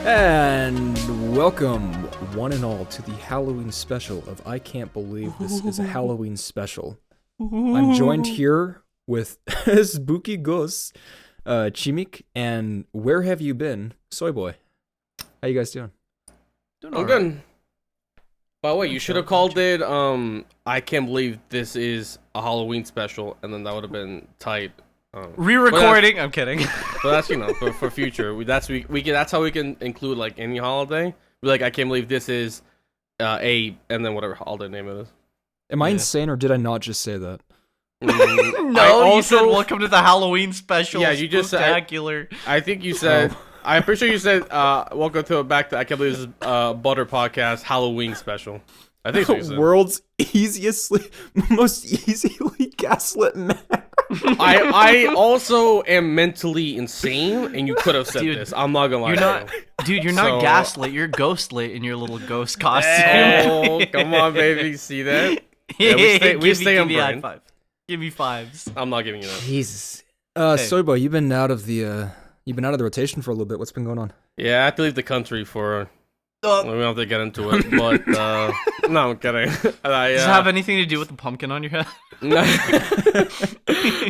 And welcome, one and all, to the Halloween special of I Can't Believe This Is a Halloween Special. I'm joined here with Spooky Ghosts, Chimik, and Where Have You Been, Soy Boy. How you guys doing? I'm good. By the way, you should have called it, I Can't Believe This Is a Halloween Special, and then that would have been tight. Re-recording. I'm kidding. But that's, you know, for future. That's how we can include like any holiday. Be like, I can't believe this is and then whatever holiday name it is. Am I insane, or did I not just say that? No, you said welcome to the Halloween special. Yeah, you just said. Spectacular. I think you said. I'm pretty sure you said welcome to back to I Can't Believe This Is Butter Podcast Halloween Special. I think so. You said. World's most easily gaslit man. I also am mentally insane, and you could have said this. I'm not gonna lie. You're not gaslit. You're ghostlit in your little ghost costume. Oh, come on, baby. See that? Yeah, we stay on brand. Give me fives. I'm not giving you that. Jesus. Soyboy, you've been out of the rotation for a little bit. What's been going on? Yeah, I have to leave the country for. We don't have to get into it, but no, I'm kidding. Does it have anything to do with the pumpkin on your head? No.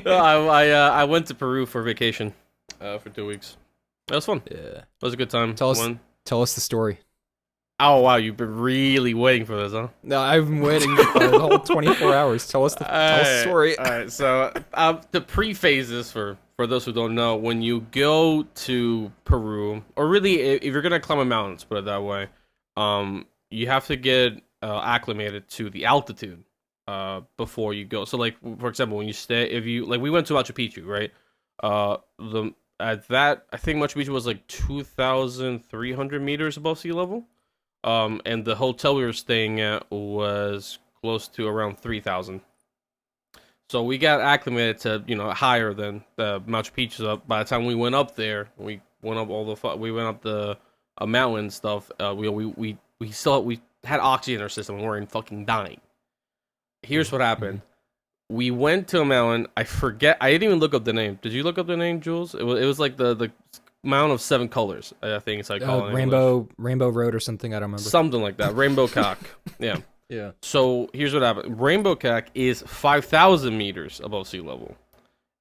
I went to Peru for vacation for 2 weeks. That was fun. Yeah, it was a good time. Tell us the story. Oh wow, you've been really waiting for this, huh? No, I've been waiting for the whole 24 hours. Tell us the story. All right, so the pre-phase is for those who don't know, when you go to Peru, or really if you're gonna climb a mountain, let's put it that way, you have to get acclimated to the altitude before you go. So like, for example, when you we went to Machu Picchu, right? I think Machu Picchu was like 2,300 meters above sea level. And the hotel we were staying at was close to around 3,000. So we got acclimated to, higher than the Machu Picchu up. By the time we went up there, we went up the mountain and stuff. We had oxygen in our system. We weren't fucking dying. Here's what happened. We went to a mountain. I forget. I didn't even look up the name. Did you look up the name, Jules? It was like the Mountain of Seven Colors. I think it's like Rainbow Road or something. I don't remember. Something like that. Rainbow Cock. Yeah. Yeah. So here's what happened. Rainbow Cock is 5,000 meters above sea level,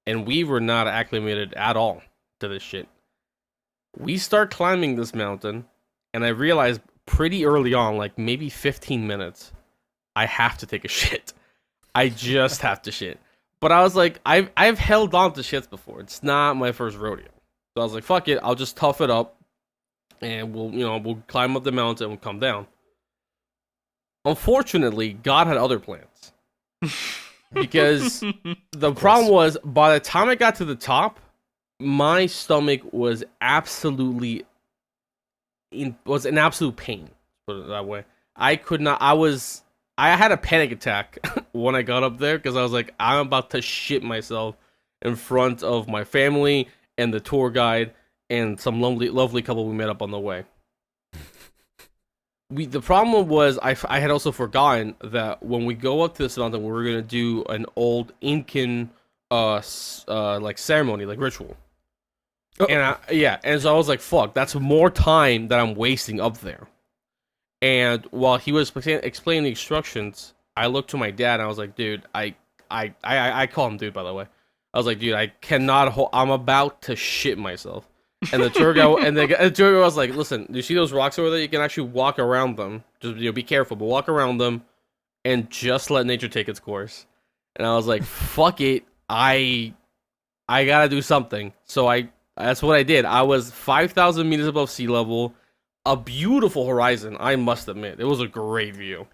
and we were not acclimated at all to this shit. We start climbing this mountain, and I realized pretty early on, like maybe 15 minutes, I have to take a shit. I just have to shit. But I was like, I've held on to shits before. It's not my first rodeo. So I was like, fuck it, I'll just tough it up, and we'll climb up the mountain and we'll come down. Unfortunately, God had other plans. Because the problem was, by the time I got to the top, my stomach was in absolute pain, put it that way. I had a panic attack when I got up there, because I was like, I'm about to shit myself in front of my family and the tour guide and some lovely couple we met up on the way. The problem was I had also forgotten that when we go up to this mountain, we were gonna do an old Incan like ceremony, like ritual. Oh. And so I was like, fuck, that's more time that I'm wasting up there. And while he was explaining the instructions, I looked to my dad and I was like, dude, I call him dude, by the way. I was like, dude, I cannot I'm about to shit myself. And the tour guy was like, listen, do you see those rocks over there? You can actually walk around them. Just be careful, but walk around them and just let nature take its course. And I was like, fuck it. I gotta do something. So that's what I did. I was 5,000 meters above sea level. A beautiful horizon, I must admit. It was a great view.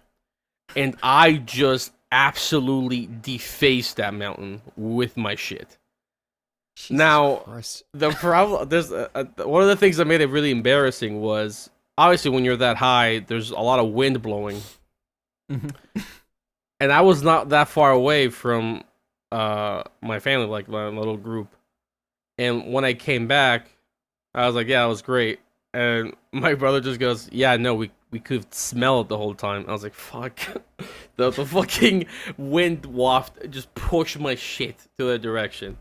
And I just absolutely defaced that mountain with my shit. Jesus now, Christ. The problem, there's one of the things that made it really embarrassing was, obviously when you're that high, there's a lot of wind blowing. And I was not that far away from my family, like my little group. And when I came back, I was like, yeah, it was great. And my brother just goes, yeah, no, we could smell it the whole time. I was like, fuck. The fucking wind waft just pushed my shit to that direction.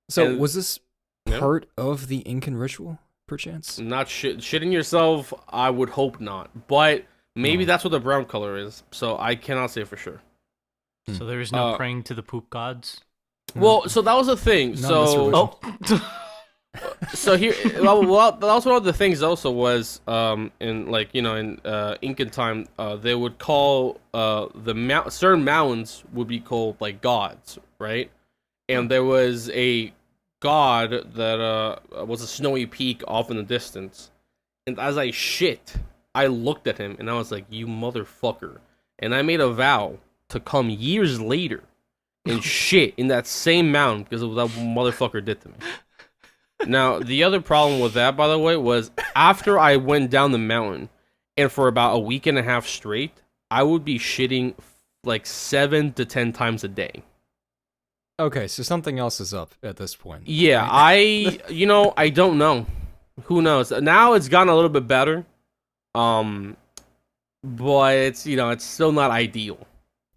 So was this part of the Incan ritual? perchance? Not shitting yourself. I would hope not, but maybe that's what the brown color is. So I cannot say for sure. So there is no praying to the poop gods. Well, so that was the thing. Not So here, well, that was one of the things. Also, was in like in Incan time, they would call certain mountains would be called like gods, right? And there was a god that was a snowy peak off in the distance, and as I looked at him and I was like, "You motherfucker!" And I made a vow to come years later and shit in that same mountain because of what that motherfucker did to me. Now, the other problem with that, by the way, was after I went down the mountain, and for about a week and a half straight, I would be shitting like 7 to 10 times a day. Okay, so something else is up at this point. Yeah, right? I don't know. Who knows? Now it's gotten a little bit better, but it's it's still not ideal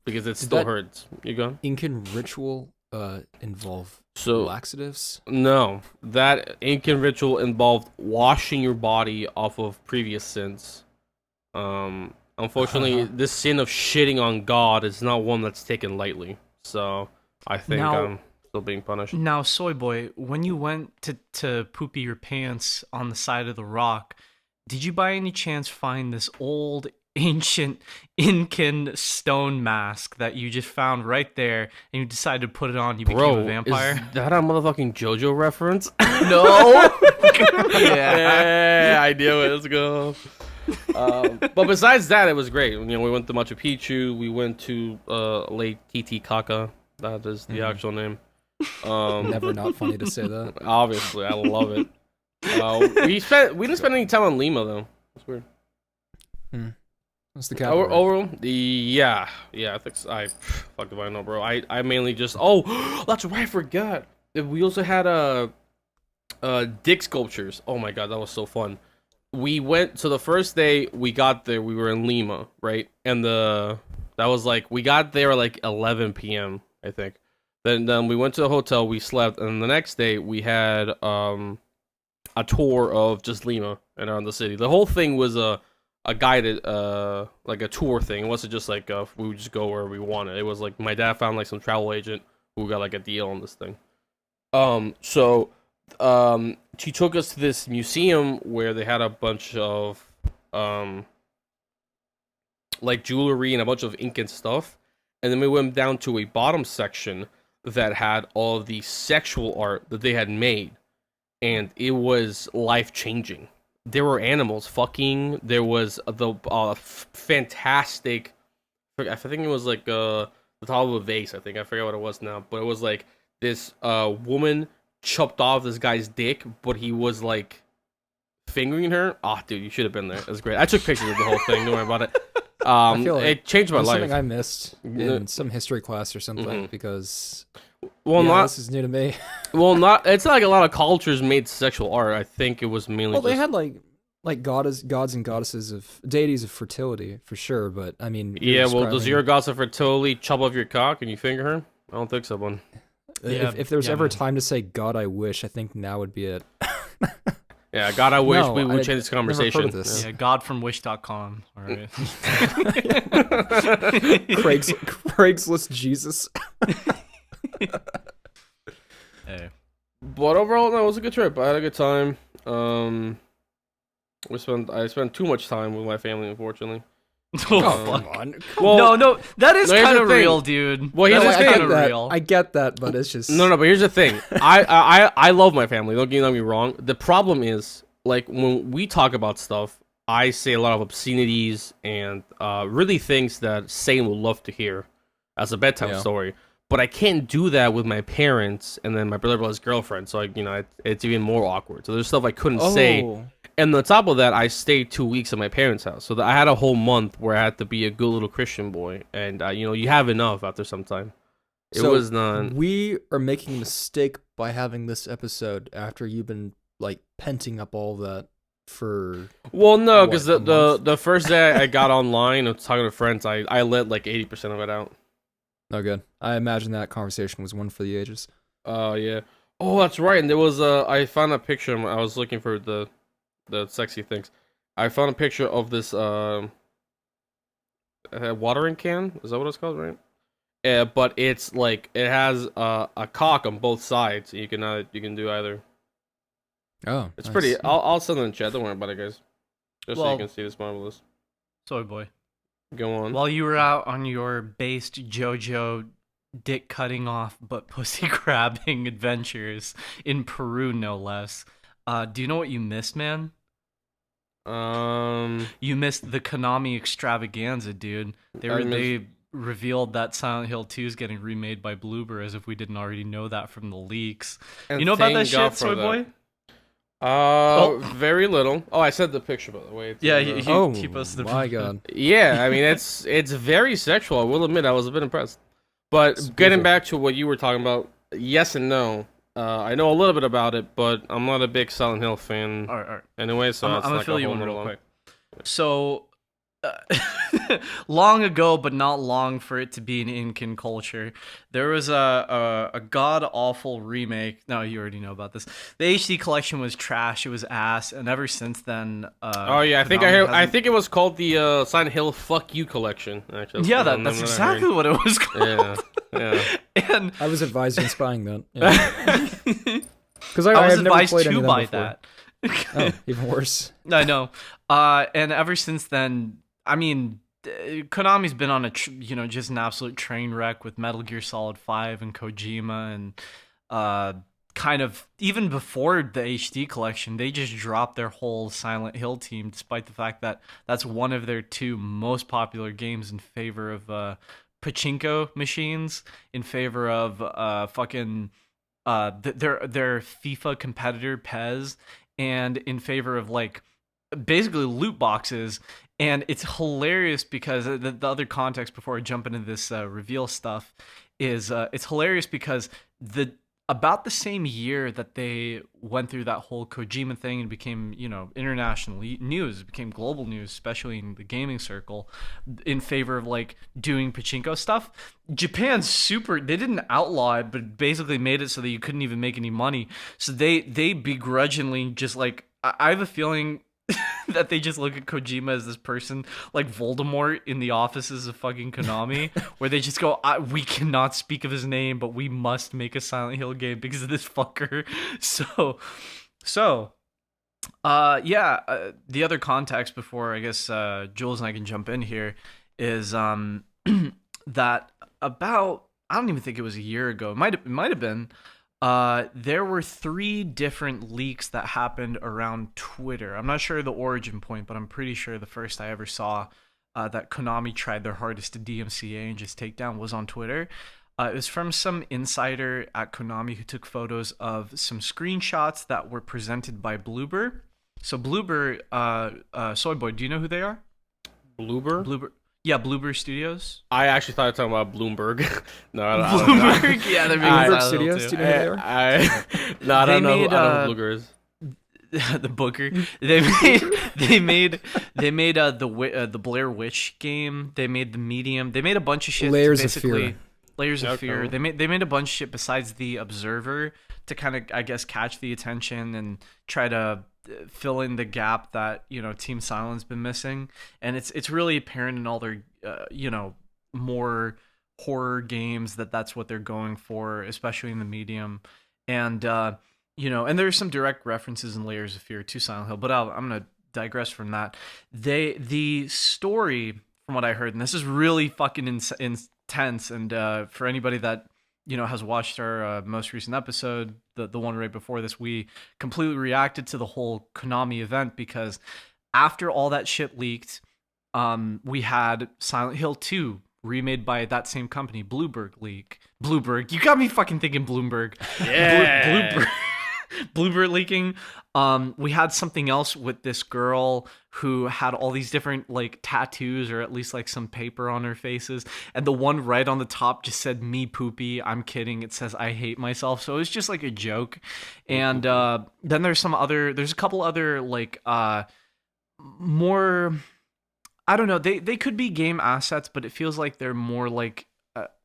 because it still hurts. You go. Incan ritual involve laxatives? No, that Incan ritual involved washing your body off of previous sins. Unfortunately, this sin of shitting on God is not one that's taken lightly. So I think I'm still being punished. Now, Soy Boy, when you went to poopy your pants on the side of the rock, did you by any chance find this old ancient Incan stone mask that you just found right there and you decided to put it on? You became a vampire? Is that a motherfucking JoJo reference? No. Yeah, I knew it. Let's go. But besides that, it was great. We went to Machu Picchu. We went to Lake Titicaca. That is the actual name. Never not funny to say that. Obviously, I love it. We didn't spend any time on Lima though. It's weird. What's the capital? Overall, yeah. I think fuck if I know, bro. I mainly just that's right. I forgot. We also had dick sculptures. Oh my god, that was so fun. We went the first day we got there. We were in Lima, right? And that was like we got there like 11 p.m. I think. Then we went to the hotel. We slept, and the next day we had a tour of just Lima and around the city. The whole thing was a guided like a tour thing. It wasn't just like we would just go where we wanted. It was like my dad found like some travel agent who got like a deal on this thing. She took us to this museum where they had a bunch of like jewelry and a bunch of Incan stuff, and then we went down to a bottom section that had all of the sexual art that they had made, and it was life-changing. There were animals fucking. There was the fantastic. I think it was like the top of a vase. I forget what it was now, but it was like this woman chopped off this guy's dick, but he was like fingering her. Oh, dude, you should have been there. It was great. I took pictures of the whole thing. Don't worry about it. I feel like it changed my life. Something I missed in some history class or something because. This is new to me. It's not like a lot of cultures made sexual art. I think it was mainly. Well, they had like gods and goddesses of deities of fertility for sure, but I mean. Yeah, well, does your goddess of fertility chop off your cock and you finger her? I don't think so, one. If there's ever time to say God, I wish, I think now would be it. Yeah, God, I wish we would change this conversation. Never heard of this. Yeah, godfromwish.com. All right. Craigslist Jesus. Hey. But overall, no, it was a good trip. I had a good time. I spent too much time with my family, unfortunately. Come on. Well, no, that is kind of real, dude. Well, here's the thing. I get that, but it's just no. But here's the thing. I love my family. Don't get me wrong. The problem is, like, when we talk about stuff, I say a lot of obscenities and really things that Satan would love to hear as a bedtime story. But I can't do that with my parents and then my brother's girlfriend. So it's even more awkward. So there's stuff I couldn't say. And on top of that, I stayed 2 weeks at my parents' house. So I had a whole month where I had to be a good little Christian boy. And, you have enough after some time. It was not... We are making a mistake by having this episode after you've been, like, penting up all that for... Well, no, because the first day I got online and was talking to friends, I let, like, 80% of it out. Oh, good. I imagine that conversation was one for the ages. Oh, yeah. Oh, that's right. And there was I found a picture. I was looking for the the sexy things. I found a picture of this watering can. Is that what it's called, right? But it's like it has a cock on both sides. You can do either. Oh, It's nice. pretty. I'll send it in chat. Don't worry about it, guys. Just so Well- you can see this marvelous. Soy boy. Go on. While you were out on your based JoJo dick cutting off but pussy grabbing adventures in Peru, no less, do you know what you missed, man? You missed the Konami extravaganza, dude. They revealed that Silent Hill 2 is getting remade by Bloober, as if we didn't already know that from the leaks. And You know about that thank God shit, for Soy that. boy? Very little. Oh, I sent the picture, by the way. It's Yeah, in the- Oh he posted my god. Yeah, I mean it's very sexual. I will admit, I was a bit impressed. But It's getting beautiful. back to what you were talking about, yes and no. I know a little bit about it, but I'm not a big Silent Hill fan All right. anyway. So I'm it's gonna like fill a you whole in nother real one. quick. So, long ago, but not long for it to be an Incan culture, there was a god awful remake. No, you already know about this. The HD collection was trash. It was ass, and ever since then, Oh yeah, I think it was called the Silent Hill Fuck You collection. Actually, Yeah, the name that's that I exactly heard. what it was called. Yeah. And I was advised in spying that. Because I was have never advised played any to of them buy before. that. Oh, even worse. I know. And ever since then, I mean, Konami's been on a just an absolute train wreck with Metal Gear Solid 5 and Kojima, and kind of even before the HD collection, they just dropped their whole Silent Hill team, despite the fact that that's one of their two most popular games, in favor of pachinko machines, in favor of fucking their FIFA competitor PES, and in favor of like basically loot boxes. And it's hilarious because the other context before I jump into this reveal stuff is it's hilarious because about the same year that they went through that whole Kojima thing and became, international news, it became global news, especially in the gaming circle, in favor of like doing pachinko stuff. They didn't outlaw it, but basically made it so that you couldn't even make any money. So they begrudgingly just like, I have a feeling that they just look at Kojima as this person like Voldemort in the offices of fucking Konami, where they just go, we cannot speak of his name, but we must make a Silent Hill game because of this fucker. The other context before I guess Jules and I can jump in here is that about, I don't even think it was a year ago, it might have been, there were 3 different leaks that happened around Twitter. I'm not sure the origin point, but I'm pretty sure the first I ever saw that Konami tried their hardest to DMCA and just take down was on Twitter. It was from some insider at Konami who took photos of some screenshots that were presented by Bloober. So Bloober, Soy Boy, do you know who they are? Bloober? Yeah, Bloober Studios. I actually thought you were talking about Bloomberg. No, I don't Bloomberg? Yeah, they're making Bloomberg Silent Hill Studios, too. do you know who they are? I don't know made, who Bloober is. The Booker. They made the Blair Witch game. They made the Medium. They made a bunch of shit. Layers of basically, Fear. Layers of Okay. Fear. They made a bunch of shit besides the Observer to kind of, I guess, catch the attention and try to fill in the gap that Team Silent's been missing. And it's really apparent in all their more horror games that's what they're going for, especially in the Medium. And and there's some direct references in Layers of Fear to Silent Hill, but I'm gonna digress from that. The story, from what I heard, and this is really fucking intense, and for anybody that has watched our most recent episode, the one right before this, we completely reacted to the whole Konami event because after all that shit leaked, we had Silent Hill 2 remade by that same company, Bloomberg. You got me fucking thinking Bloomberg. Yeah. Bloomberg leaking. We had something else with this girl who had all these different like tattoos, or at least like some paper on her faces, and the one right on the top just said "me poopy." I'm kidding. It says "I hate myself." So it was just like a joke. And then there's a couple other like more, I don't know, they could be game assets, but it feels like they're more like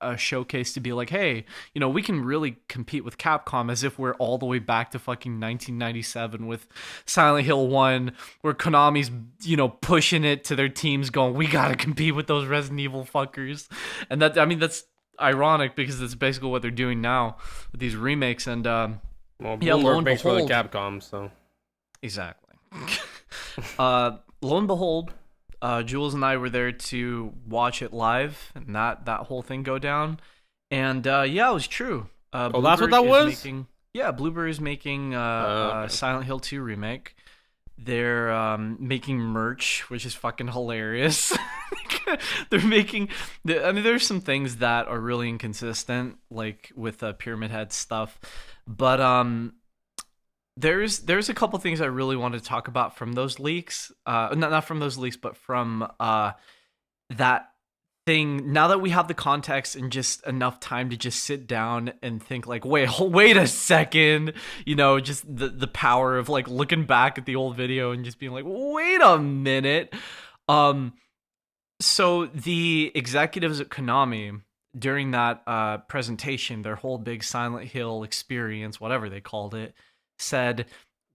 a showcase to be like, hey, you know, we can really compete with Capcom, as if we're all the way back to fucking 1997 with Silent Hill 1, where Konami's, you know, pushing it to their teams going, we gotta compete with those Resident Evil fuckers. And that, I mean, that's ironic because that's basically what they're doing now with these remakes. And Well, yeah, lo Bloomberg and makes for the behold, Capcom, so exactly. Lo and behold, Jules and I were there to watch it live and that whole thing go down. And yeah, it was true. Oh, that's what Bluebird that is was? Making, yeah, Bluebird is making Okay. Silent Hill 2 remake. They're making merch, which is fucking hilarious. They're making. I mean, there's some things that are really inconsistent, like with Pyramid Head stuff, but there's a couple things I really want to talk about from those leaks. Not from those leaks, but from that thing. Now that we have the context and just enough time to just sit down and think, like, wait a second, you know, just the power of like looking back at the old video and just being like, wait a minute. So the executives at Konami during that presentation, their whole big Silent Hill experience, whatever they called it, said,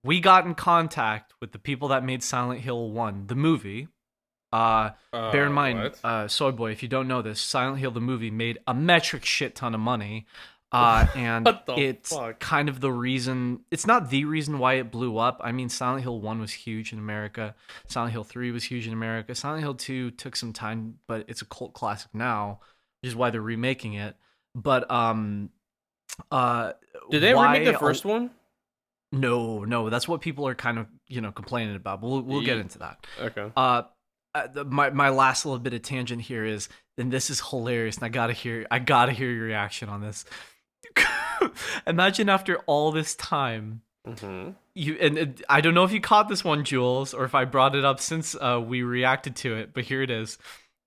we got in contact with the people that made Silent Hill 1, the movie. Bear in mind, Soy Boy, if you don't know this, Silent Hill the movie made a metric shit ton of money. And it's kind of the reason, it's not the reason why it blew up. I mean, Silent Hill 1 was huge in America. Silent Hill 3 was huge in America. Silent Hill 2 took some time, but it's a cult classic now, which is why they're remaking it. But did they remake the first one? No, that's what people are kind of, you know, complaining about. But we'll get into that. Okay. My last little bit of tangent here is, and this is hilarious, and I gotta hear your reaction on this. Imagine after all this time, and I don't know if you caught this one, Jules, or if I brought it up since we reacted to it, but here it is.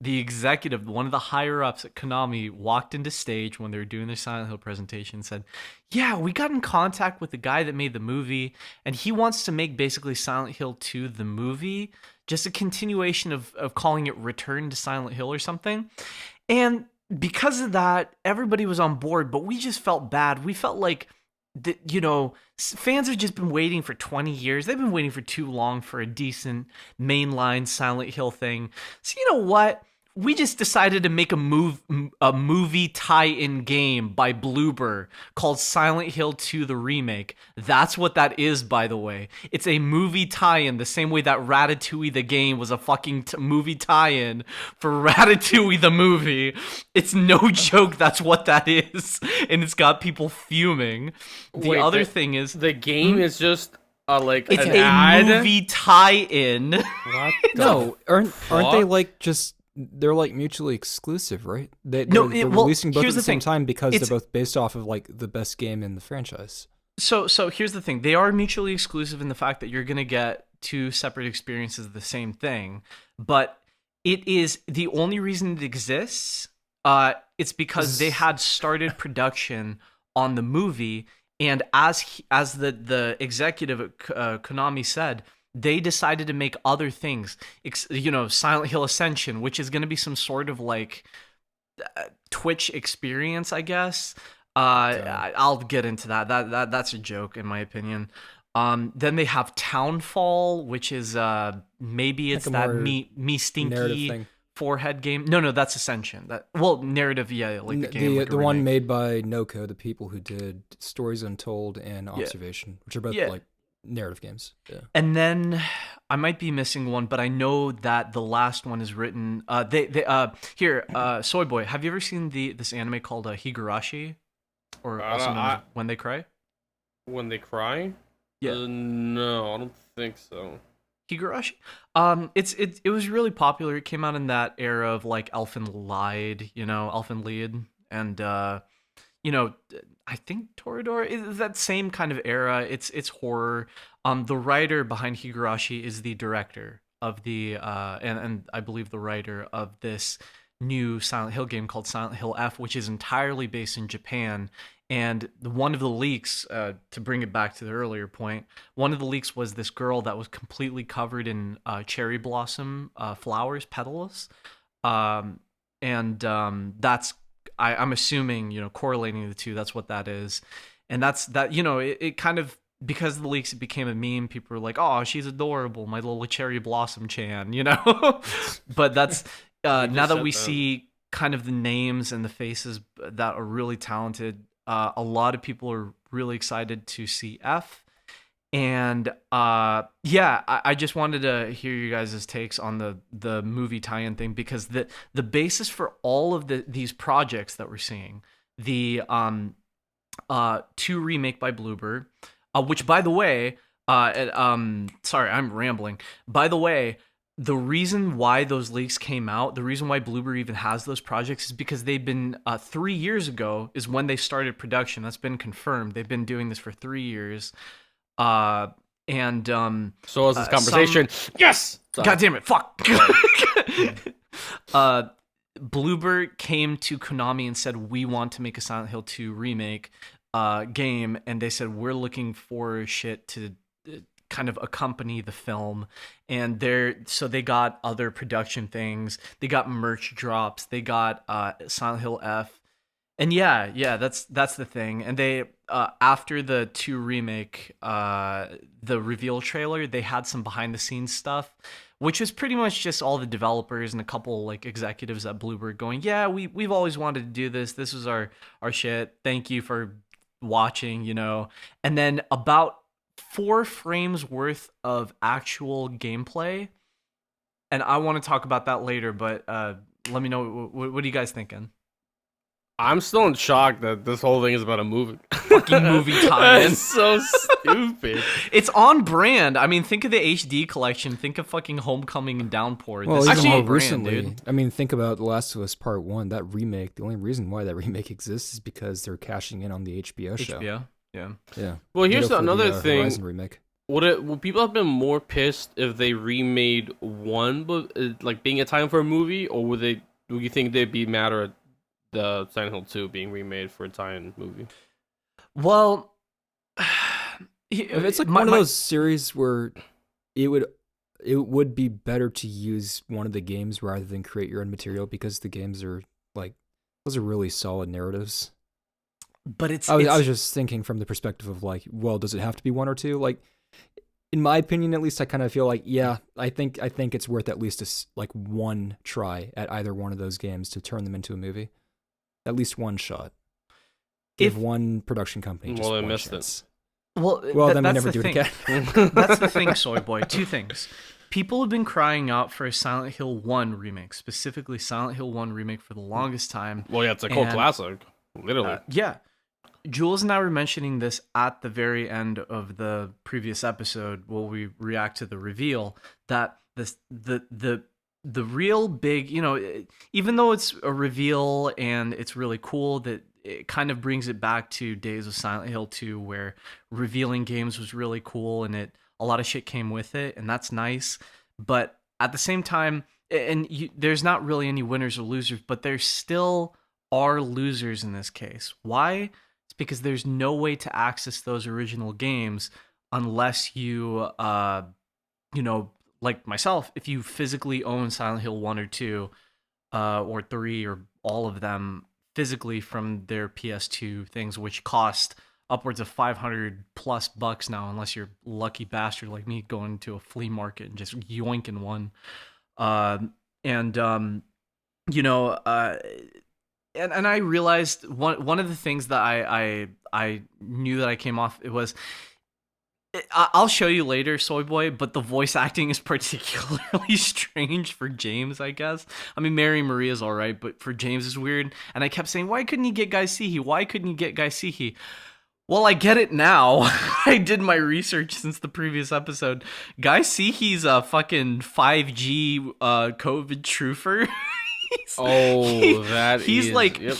The executive, one of the higher ups at Konami, walked into stage when they were doing their Silent Hill presentation and said, yeah, we got in contact with the guy that made the movie, and he wants to make basically Silent Hill 2 the movie, just a continuation of calling it Return to Silent Hill or something. And because of that, everybody was on board, but we just felt bad. We felt like, you know, fans have just been waiting for 20 years. They've been waiting for too long for a decent mainline Silent Hill thing. So you know what? We just decided to make a movie tie-in game by Bloober called Silent Hill 2 The Remake. That's what that is, by the way. It's a movie tie-in, the same way that Ratatouille the game was a fucking movie tie-in for Ratatouille the movie. It's no joke, that's what that is. And it's got people fuming. The other thing is... The game is just... it's an a ad? movie tie-in. What? No, aren't they like just... They're like mutually exclusive, right? They're releasing both at the same time because they're both based off of like the best game in the franchise. So here's the thing. They are mutually exclusive in the fact that you're going to get two separate experiences of the same thing, but it is the only reason it exists. It's because they had started production on the movie, and as the executive at Konami said, they decided to make other things, you know, Silent Hill Ascension, which is going to be some sort of like Twitch experience, I guess. I'll get into that. That's a joke in my opinion. Then they have Townfall, which is maybe it's like that me stinky forehead game. No, that's Ascension. Narrative, yeah, like the game. The one made by Noco, the people who did Stories Untold and Observation, which are both like narrative games. Yeah. And then I might be missing one, but I know that the last one is written. Soy Boy, have you ever seen this anime called Higurashi, or also known as When They Cry? When They Cry? Yeah. No, I don't think so. Higurashi. It was really popular. It came out in that era of like Elfen Lied, and you know, I think Toradora is that same kind of era. It's horror. The writer behind Higurashi is the director of the and I believe the writer of this new Silent Hill game called Silent Hill F, which is entirely based in Japan. And one of the leaks, to bring it back to the earlier point, one of the leaks was this girl that was completely covered in cherry blossom flowers, petals, and that's I'm assuming, correlating the two, that's what that is. And that's that, it kind of, because of the leaks, it became a meme. People were like, "Oh, she's adorable, my little cherry blossom Chan," But that's now that we see kind of the names and the faces that are really talented, a lot of people are really excited to see F. And I just wanted to hear you guys' takes on the movie tie-in thing, because the basis for all of these projects that we're seeing, the 2 remake by Bloober. Which, by the way, sorry, I'm rambling. By the way, the reason why those leaks came out, the reason why Bloober even has those projects, is because they've been 3 years ago is when they started production. That's been confirmed. They've been doing this for 3 years. So is this conversation. Yes. Sorry. God damn it! Fuck. Bloober came to Konami and said, "We want to make a Silent Hill 2 remake game," and they said, "We're looking for shit to kind of accompany the film." And they got other production things. They got merch drops. They got Silent Hill F. And yeah, that's the thing. And they after the 2 remake, the reveal trailer, they had some behind the scenes stuff, which was pretty much just all the developers and a couple like executives at Bloober going, "Yeah, we've always wanted to do this. This was our shit. Thank you for watching," And then about 4 frames worth of actual gameplay. And I want to talk about that later, but let me know, what are you guys thinking? I'm still in shock that this whole thing is about a movie. Fucking movie tie-in. It's so stupid. It's on brand. I mean, think of the HD collection. Think of fucking Homecoming and Downpour. Well, this even is more on brand, recently, dude. I mean, think about The Last of Us Part 1. That remake, the only reason why that remake exists is because they're cashing in on the HBO show. HBO, yeah. Well, here's Ditto for another the, thing. Horizon remake. Would people have been more pissed if they remade 1, but like being a time for a movie, or would you think they'd be madder at the Silent Hill 2 being remade for a tie-in movie? Well, It's like one of those series where it would be better to use one of the games rather than create your own material, because the games are like, those are really solid narratives. But I was just thinking from the perspective of like, well, does it have to be 1 or 2? Like, in my opinion, at least, I kind of feel like, yeah, I think it's worth at least like 1 try at either one of those games to turn them into a movie. At least 1 shot. Give 1 production company just one missed chance. Well, Then we that's never the do thing. it again. That's the thing, Soy Boy. 2 things. People have been crying out for a Silent Hill 1 remake, specifically Silent Hill 1 remake, for the longest time. Well, yeah, it's a cult classic, literally. Yeah. Jules and I were mentioning this at the very end of the previous episode while we react to the reveal, that the real big, even though it's a reveal and it's really cool, that it kind of brings it back to days of Silent Hill 2 where revealing games was really cool and a lot of shit came with it, and that's nice. But at the same time, there's not really any winners or losers, but there still are losers in this case. Why? It's because there's no way to access those original games unless you, like myself, if you physically own Silent Hill 1 or 2, or 3, or all of them physically from their PS2 things, which cost upwards of $500+ now, unless you're a lucky bastard like me going to a flea market and just yoinking one. And I realized one of the things that I knew that I came off, it was, I'll show you later, Soy Boy, but the voice acting is particularly strange for James, I guess. I mean, Mary Maria's all right, but for James is weird. And I kept saying, why couldn't you get Guy Seehee? Why couldn't you get Guy Seehee? Well, I get it now. I did my research since the previous episode. Guy Seehee's a fucking 5G COVID truther.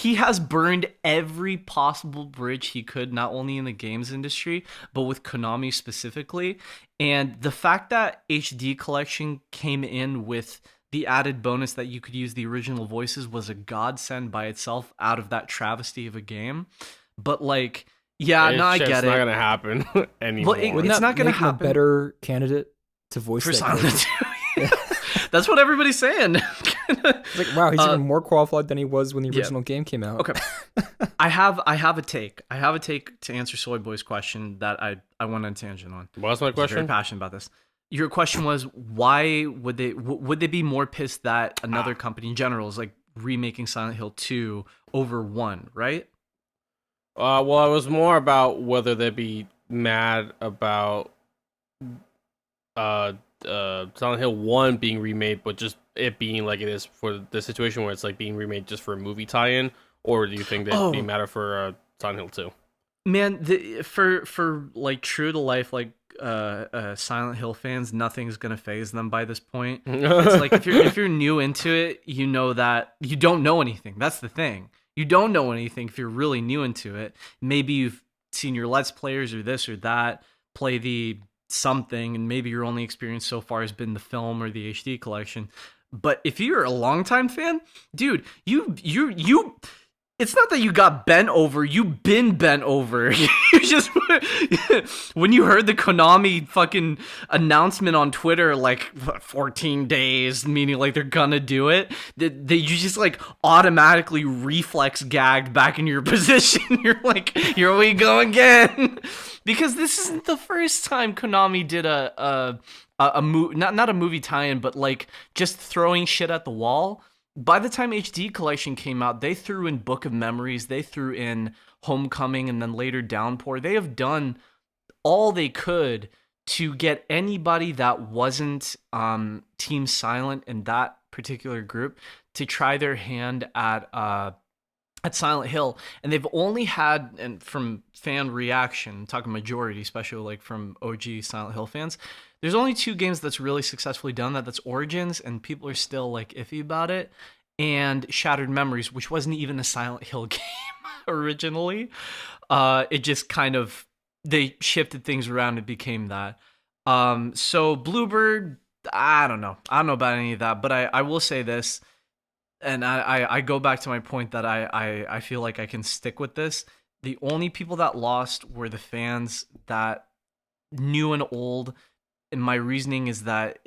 He has burned every possible bridge he could, not only in the games industry, but with Konami specifically. And the fact that HD Collection came in with the added bonus that you could use the original voices was a godsend by itself out of that travesty of a game. But like, yeah, no, I get it. It's not gonna happen anymore. Well, it's not gonna happen. A better candidate to voice for that Silent Hill. That's what everybody's saying. It's like, wow, he's even more qualified than he was when the yeah. original game came out. Okay. I have a take. I have a take to answer Soy Boy's question that I went on a tangent on. What's my I'm very question? passionate about this. Your question was, why would they be more pissed that another company in general is like remaking Silent Hill 2 over 1, right? Well, it was more about whether they'd be mad about Silent Hill 1 being remade, but just it being like it is for the situation where it's like being remade just for a movie tie-in, or do you think they'd be madder for Silent Hill 2? Man, for like true to life like Silent Hill fans, nothing's gonna phase them by this point. It's like if you're new into it, you know that you don't know anything. That's the thing. You don't know anything if you're really new into it. Maybe you've seen your Let's Players or this or that play the something, and maybe your only experience so far has been the film or the HD collection. But if you're a longtime fan, dude, you it's not that you got bent over, you've been bent over. You just when you heard the Konami fucking announcement on Twitter, like 14 days, meaning like they're gonna do it, you just like automatically reflex gagged back in your position. You're like, here we go again. Because this isn't the first time Konami did a not a movie tie-in, but like just throwing shit at the wall. By the time HD Collection came out, they threw in Book of Memories, they threw in Homecoming, and then later Downpour. They have done all they could to get anybody that wasn't Team Silent in that particular group to try their hand at Silent Hill. And they've only had, and from fan reaction, I'm talking majority, especially like from OG Silent Hill fans, there's only 2 games that's really successfully done that. That's Origins, and people are still like iffy about it, and Shattered Memories, which wasn't even a Silent Hill game originally. It just kind of, they shifted things around and became that. So Bluebird, I don't know about any of that, but I will say this, and I go back to my point that I feel like I can stick with this. The only people that lost were the fans that new and old. And my reasoning is that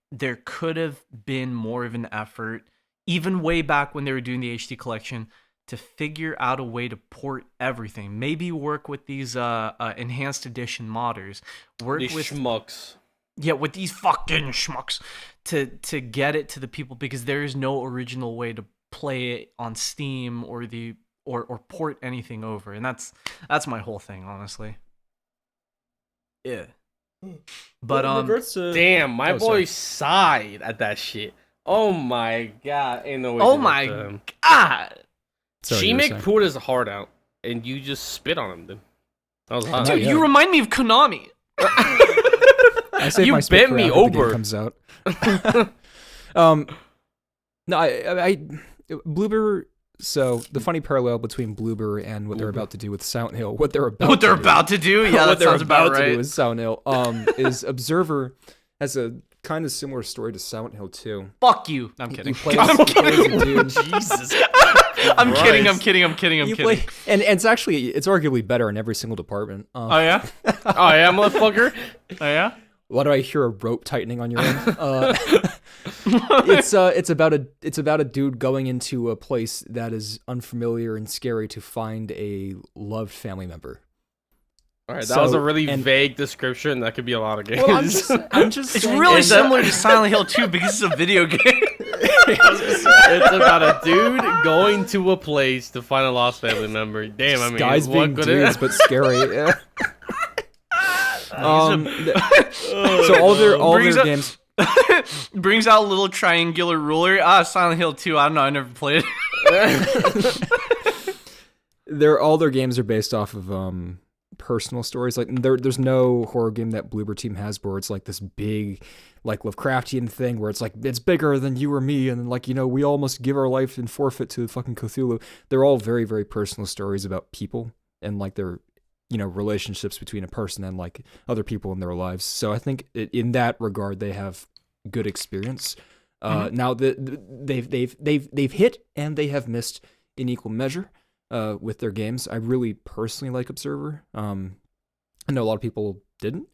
there could have been more of an effort, even way back when they were doing the HD collection, to figure out a way to port everything. Maybe work with these enhanced edition modders. Work These with schmucks. Yeah, with these fucking schmucks to get it to the people, because there is no original way to play it on Steam or port anything over. And that's my whole thing, honestly. Yeah. But damn, my boy sighed at that shit. Oh my god, ain't no way. Oh my god. She poured his heart out, and you just spit on him. Then that was hot. Dude, you remind me of Konami. You bent me over. Comes out. No, I Bloober. So the funny parallel between Bloober and what they're about to do with Silent Hill, what they're about to do, yeah, that sounds about right. To do with Silent Hill, is Observer has a kind of similar story to Silent Hill 2. Fuck you. I'm kidding. I'm kidding. Dude. Jesus. I'm kidding. Play, and it's arguably better in every single department. Oh yeah, motherfucker. Oh yeah. Why do I hear a rope tightening on your end? It's about a dude going into a place that is unfamiliar and scary to find a loved family member. All right, that was a really vague description. That could be a lot of games. Well, I'm just it's really similar to Silent Hill 2 because it's a video game. It's about a dude going to a place to find a lost family member. Damn, I mean, guys being dudes, but scary. Yeah. So all their games brings out a little triangular ruler. Silent Hill 2. I don't know. I never played it. All their games are based off of personal stories. Like there's no horror game that Bloober Team has where it's like this big, like Lovecraftian thing where it's like it's bigger than you or me, and like we all must give our life in forfeit to fucking Cthulhu. They're all very, very personal stories about people and like their relationships between a person and like other people in their lives. So I think in that regard they have good experience. Now they've hit and they have missed in equal measure with their games. I really personally like Observer. I know a lot of people didn't,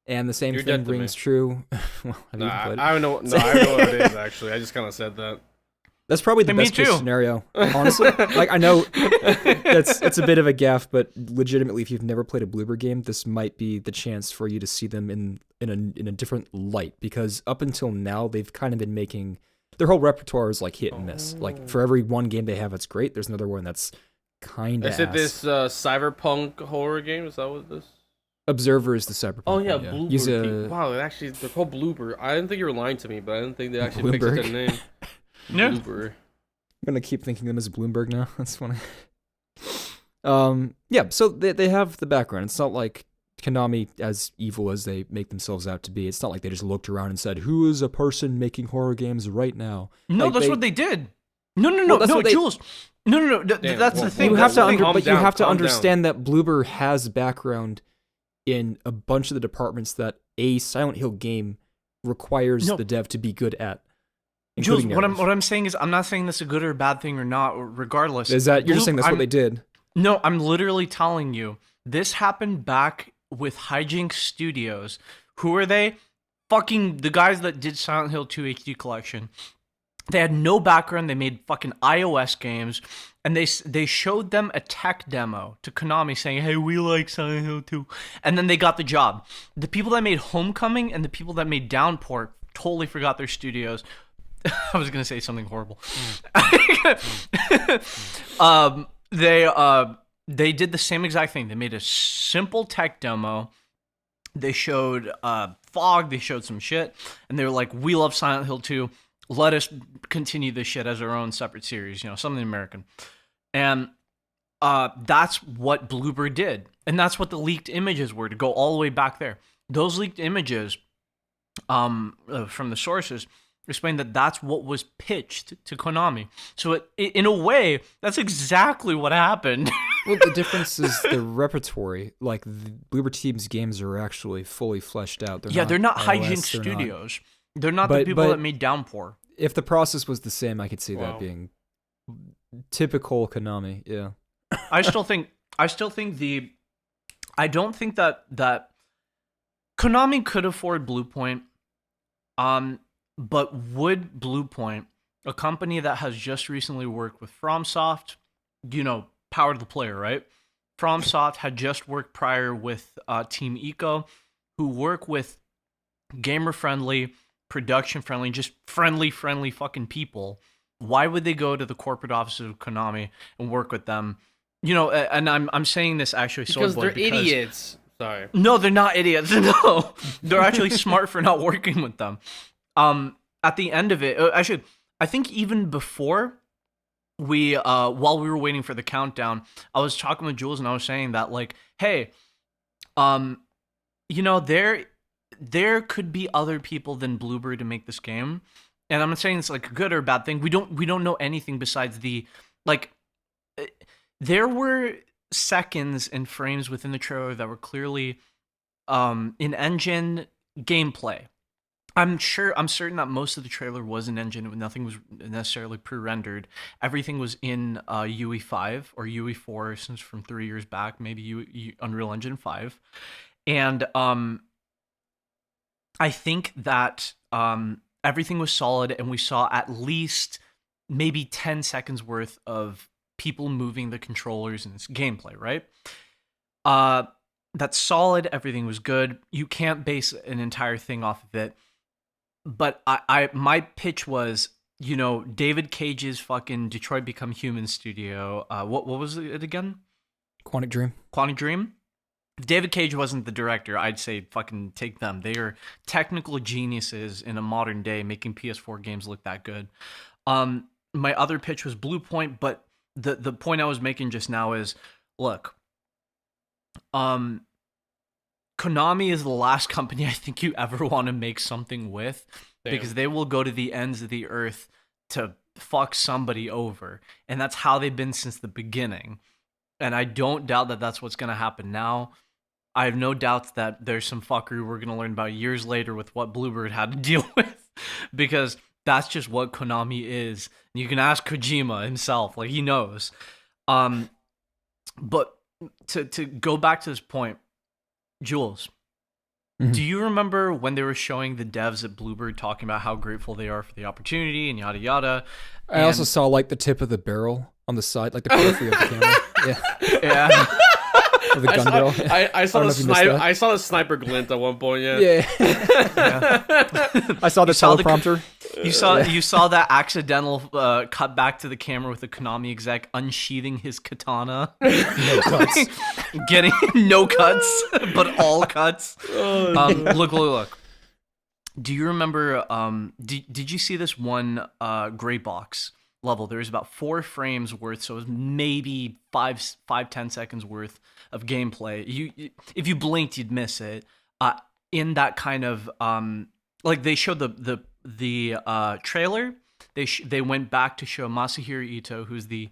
and the same thing rings true. Well, I don't know. No, I don't know what it is actually. I just kind of said that. That's probably the Hey, me best case too. scenario. Honestly, like I know it's a bit of a gaffe, but legitimately, if you've never played a Bloober game, this might be the chance for you to see them in a different light. Because up until now, they've kind of been making their whole repertoire is like hit and miss. Like for every one game they have, it's great. There's another one that's kind of. Is it this cyberpunk horror game? Is that what this? Observer is the cyberpunk. Oh yeah, one, yeah. Bloober. Use a Wow, actually they're called Bloober. I didn't think you were lying to me, but I didn't think they actually picked Bloomberg. that name. Yeah. Bloober. I'm gonna keep thinking of them as Bloomberg now. That's funny. Yeah. So they have the background. It's not like Konami, as evil as they make themselves out to be. It's not like they just looked around and said, "Who is a person making horror games right now?" No, Like, that's what they did. No, Well, that's no, what they- Jules. No. Damn, That's well, the thing. You have to, Calm but you down, have to calm understand that Bloober has background in a bunch of the departments that a Silent Hill game requires No. the dev to be good at. Jules, including what narrative. I'm saying is, I'm not saying this is a good or a bad thing or not. Regardless, Is that you're just saying that's what I'm- they did? No, I'm literally telling you. This happened back with Hijinks Studios. Who are they? Fucking the guys that did Silent Hill 2 HD Collection. They had no background. They made fucking iOS games, and they showed them a tech demo to Konami saying, "Hey, we like Silent Hill 2," and then they got the job. The people that made Homecoming and the people that made Downpour totally forgot their studios. I was gonna say something horrible. They did the same exact thing. They made a simple tech demo. They showed fog. They showed some shit, and they were like, "We love Silent Hill 2. Let us continue this shit as our own separate series. You know, something American." And that's what Bloober did, and that's what the leaked images were. To go all the way back there, those leaked images, from the sources, explained that that's what was pitched to Konami. So in a way, that's exactly what happened. Well, the difference is the repertoire. Like the Bloober Team's games are actually fully fleshed out. They're not iOS, Hijinks they're not- Studios. They're not the people that made Downpour. If the process was the same, I could see Wow. that being typical Konami. Yeah. I still think I don't think that Konami could afford Bluepoint. But would Bluepoint, a company that has just recently worked with FromSoft, Power to the Player, right? FromSoft had just worked prior with Team Eco, who work with gamer-friendly, production-friendly, just friendly fucking people. Why would they go to the corporate offices of Konami and work with them? And I'm saying this actually Because Swordboy, they're idiots. Sorry. No, they're not idiots. No, they're actually smart for not working with them. At the end of it, actually, I think even before we, while we were waiting for the countdown, I was talking with Jules and I was saying that, like, hey, there could be other people than Bloober to make this game, and I'm not saying it's like a good or bad thing. We don't know anything besides there were seconds and frames within the trailer that were clearly in-engine gameplay. I'm certain that most of the trailer was in-engine. Nothing was necessarily pre-rendered. Everything was in UE5 or UE4 since from 3 years back, maybe Unreal Engine 5. And I think that everything was solid, and we saw at least maybe 10 seconds worth of people moving the controllers in this gameplay, right? That's solid. Everything was good. You can't base an entire thing off of it. But my pitch was, David Cage's fucking Detroit Become Human studio. What was it again? Quantic Dream. Quantic Dream? If David Cage wasn't the director, I'd say fucking take them. They are technical geniuses in a modern day making PS4 games look that good. My other pitch was Bluepoint, but the point I was making just now is, look, Konami is the last company I think you ever want to make something with, because they will go to the ends of the earth to fuck somebody over, and that's how they've been since the beginning. And I don't doubt that that's what's going to happen now. I have no doubts that there's some fuckery we're going to learn about years later with what Bluebird had to deal with, because that's just what Konami is. And you can ask Kojima himself, like, he knows. But to go back to this point, Jules, Do you remember when they were showing the devs at Bluebird talking about how grateful they are for the opportunity and yada yada? I also saw like the tip of the barrel on the side, like the periphery of the camera. Yeah. Of the gun barrel. I saw don't know the if you missed sniper. that. I saw the sniper glint at one point. Yeah. Yeah. I saw the saw the- teleprompter. You saw that accidental cut back to the camera with the Konami exec unsheathing his katana, No cuts. getting no cuts, but all cuts. Look. Do you remember? Did you see this one gray box level? There was about 4 frames worth, so it was maybe 10 seconds worth of gameplay. You if you blinked, you'd miss it. In that kind of like they showed the trailer. They went back to show Masahiro Ito, who's the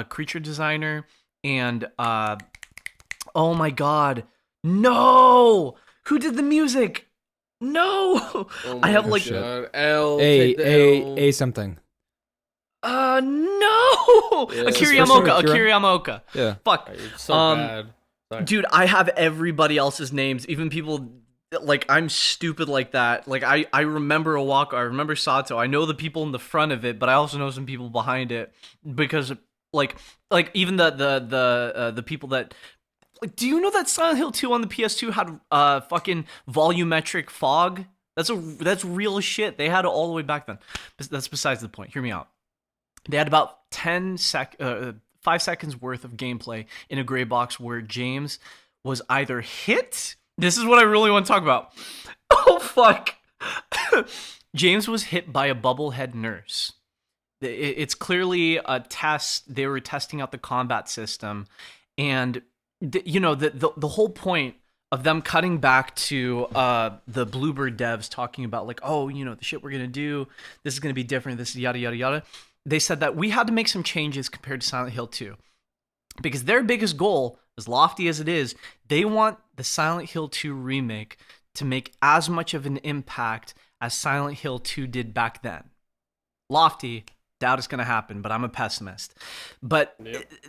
creature designer, and oh my god, no! Who did the music? No! Oh I have my like God. L. A something. no! Yeah, Akira it's for sure Yamaoka. Akira. Akira Yamaoka. Yeah. Fuck. It's so bad. Sorry. Dude, I have everybody else's names, even people like I'm stupid like that. Like I remember Owako, I remember Sato. I know the people in the front of it, but I also know some people behind it because like even the people that like, do you know that Silent Hill 2 on the PS2 had fucking volumetric fog? That's real shit. They had it all the way back then. But that's besides the point. Hear me out. They had about 5 seconds worth of gameplay in a gray box where James was either hit. This is what I really want to talk about. Oh, fuck. James was hit by a bubblehead nurse. It's clearly a test. They were testing out the combat system. And, the whole point of them cutting back to the Bluebird devs talking about, like, oh, the shit we're going to do, this is going to be different, this is yada, yada, yada. They said that we had to make some changes compared to Silent Hill 2. Because their biggest goal, as lofty as it is, they want the Silent Hill 2 remake to make as much of an impact as Silent Hill 2 did back then. Lofty, doubt it's going to happen, but I'm a pessimist. But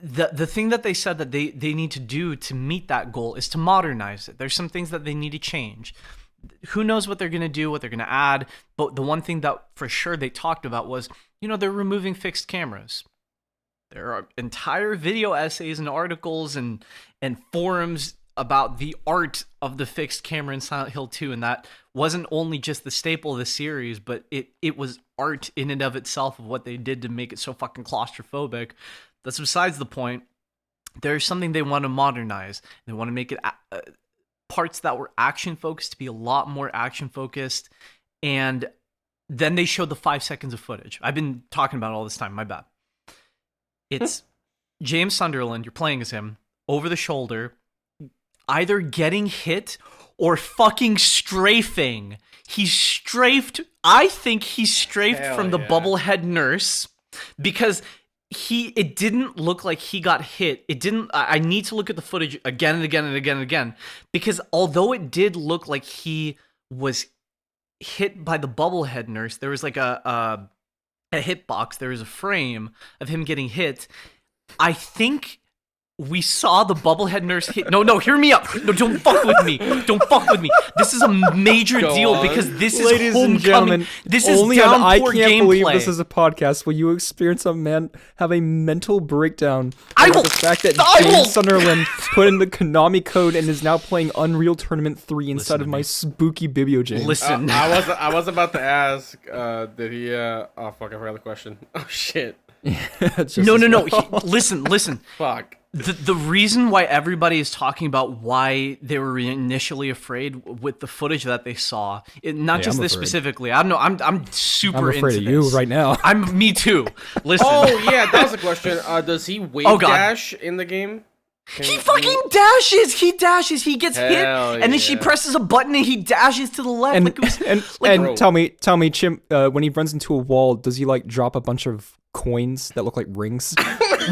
the thing that they said that they need to do to meet that goal is to modernize it. There's some things that they need to change. Who knows what they're going to do, what they're going to add, but the one thing that for sure they talked about was, they're removing fixed cameras. There are entire video essays and articles and forums about the art of the fixed camera in Silent Hill 2, and that wasn't only just the staple of the series, but it was art in and of itself of what they did to make it so fucking claustrophobic. That's besides the point. There's something they want to modernize. They want to make it parts that were action focused to be a lot more action focused, and then they showed the 5 seconds of footage. I've been talking about it all this time, my bad. It's James Sunderland, you're playing as him, over the shoulder, either getting hit or fucking strafing. He's strafed. I think he's strafed from the bubblehead nurse because it didn't look like he got hit. It didn't. I need to look at the footage again and again and again and again because although it did look like he was hit by the bubblehead nurse, there was like a hitbox. There was a frame of him getting hit. I think we saw the bubblehead nurse hit. No, hear me out. No, don't fuck with me. Don't fuck with me. This is a major deal because this is Ladies homecoming. and gentlemen, This is only on I downpour Can't gameplay. Believe This Is a Podcast will you experience a man have a mental breakdown over the fact that James Sunderland put in the Konami code and is now playing Unreal Tournament 3 inside of my spooky Biblio James. Listen. I was about to ask, did he? Oh fuck, I forgot the question. Oh shit. No. Listen. Fuck. The reason why everybody is talking about why they were initially afraid with the footage that they saw, not just I'm this afraid. specifically. I don't know. I'm super I'm afraid into of you this. right now. Me too. Listen. Oh yeah, that was a question. Does he wave dash in the game? He fucking dashes. He dashes. He gets hit, Hell and then she yeah. presses a button, and he dashes to the left. And like it was, and tell me, Chim, when he runs into a wall, does he like drop a bunch of coins that look like rings?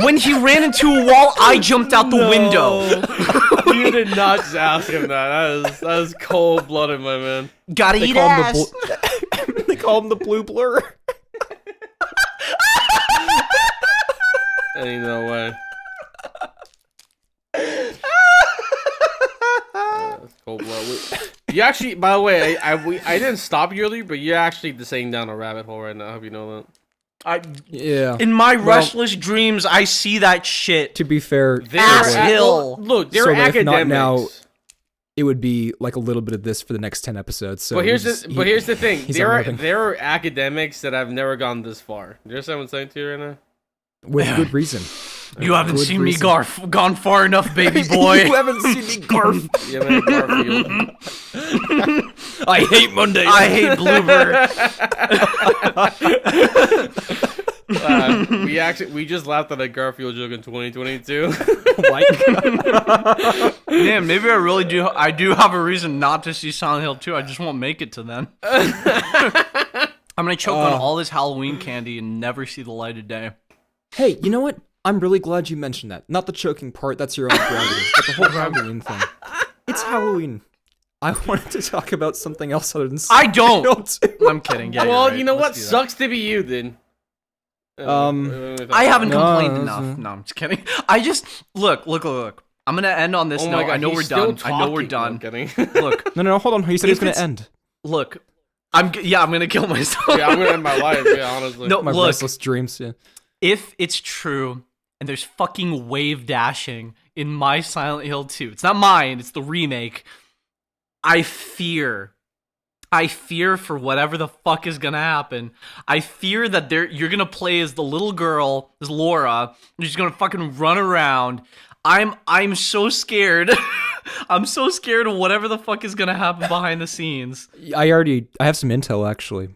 when he ran into a wall, I jumped out the window. You did not just ask him that. That is cold blooded, my man. Gotta eat ass. They call him the blue blur. Ain't no way. That's cold blooded. You actually, by the way, I didn't stop you earlier, but you're actually descending down a rabbit hole right now. I hope you know that. Yeah. In my restless dreams, I see that shit. To be fair, Ass hill. Look, they're so if academics. not now, it would be like a little bit of this for the next 10 episodes. So but here's the thing. unmoving. There are academics that have never gone this far. Do you understand what I'm saying to you right now? With good reason. You haven't Good seen reason. me gone far enough, baby boy. You haven't seen me garf. Yeah, man, Garfield. I hate Mondays. I hate Bluebird. We just laughed at a Garfield joke in 2022. Damn, maybe I really do. I do have a reason not to see Silent Hill 2. I just won't make it to then. I'm gonna choke on all this Halloween candy and never see the light of day. Hey, you know what? I'm really glad you mentioned that. Not the choking part, that's your own prerogative, but the whole Halloween thing. It's Halloween. I wanted to talk about something else other than I don't. Silent Hill. I'm kidding. Yeah, Well, you're right. you know what? Let's do that. Sucks to be you then. I haven't complained No, enough. No, I'm just kidding. I just look. I'm gonna end on this Oh note. my God, I know he's we're still done. I know we're talking. done. No, I'm kidding. Look, No, hold on. He said he was If going it's- to end. look. I'm gonna kill myself. Yeah, I'm gonna end my life. Yeah, honestly. No, My look. restless dreams, yeah. If it's true and there's fucking wave dashing in my Silent Hill 2, it's not mine, it's the remake. I fear for whatever the fuck is gonna happen. I fear that you're gonna play as the little girl, as Laura, and she's gonna fucking run around. I'm so scared. I'm so scared of whatever the fuck is gonna happen behind the scenes. I have some intel actually.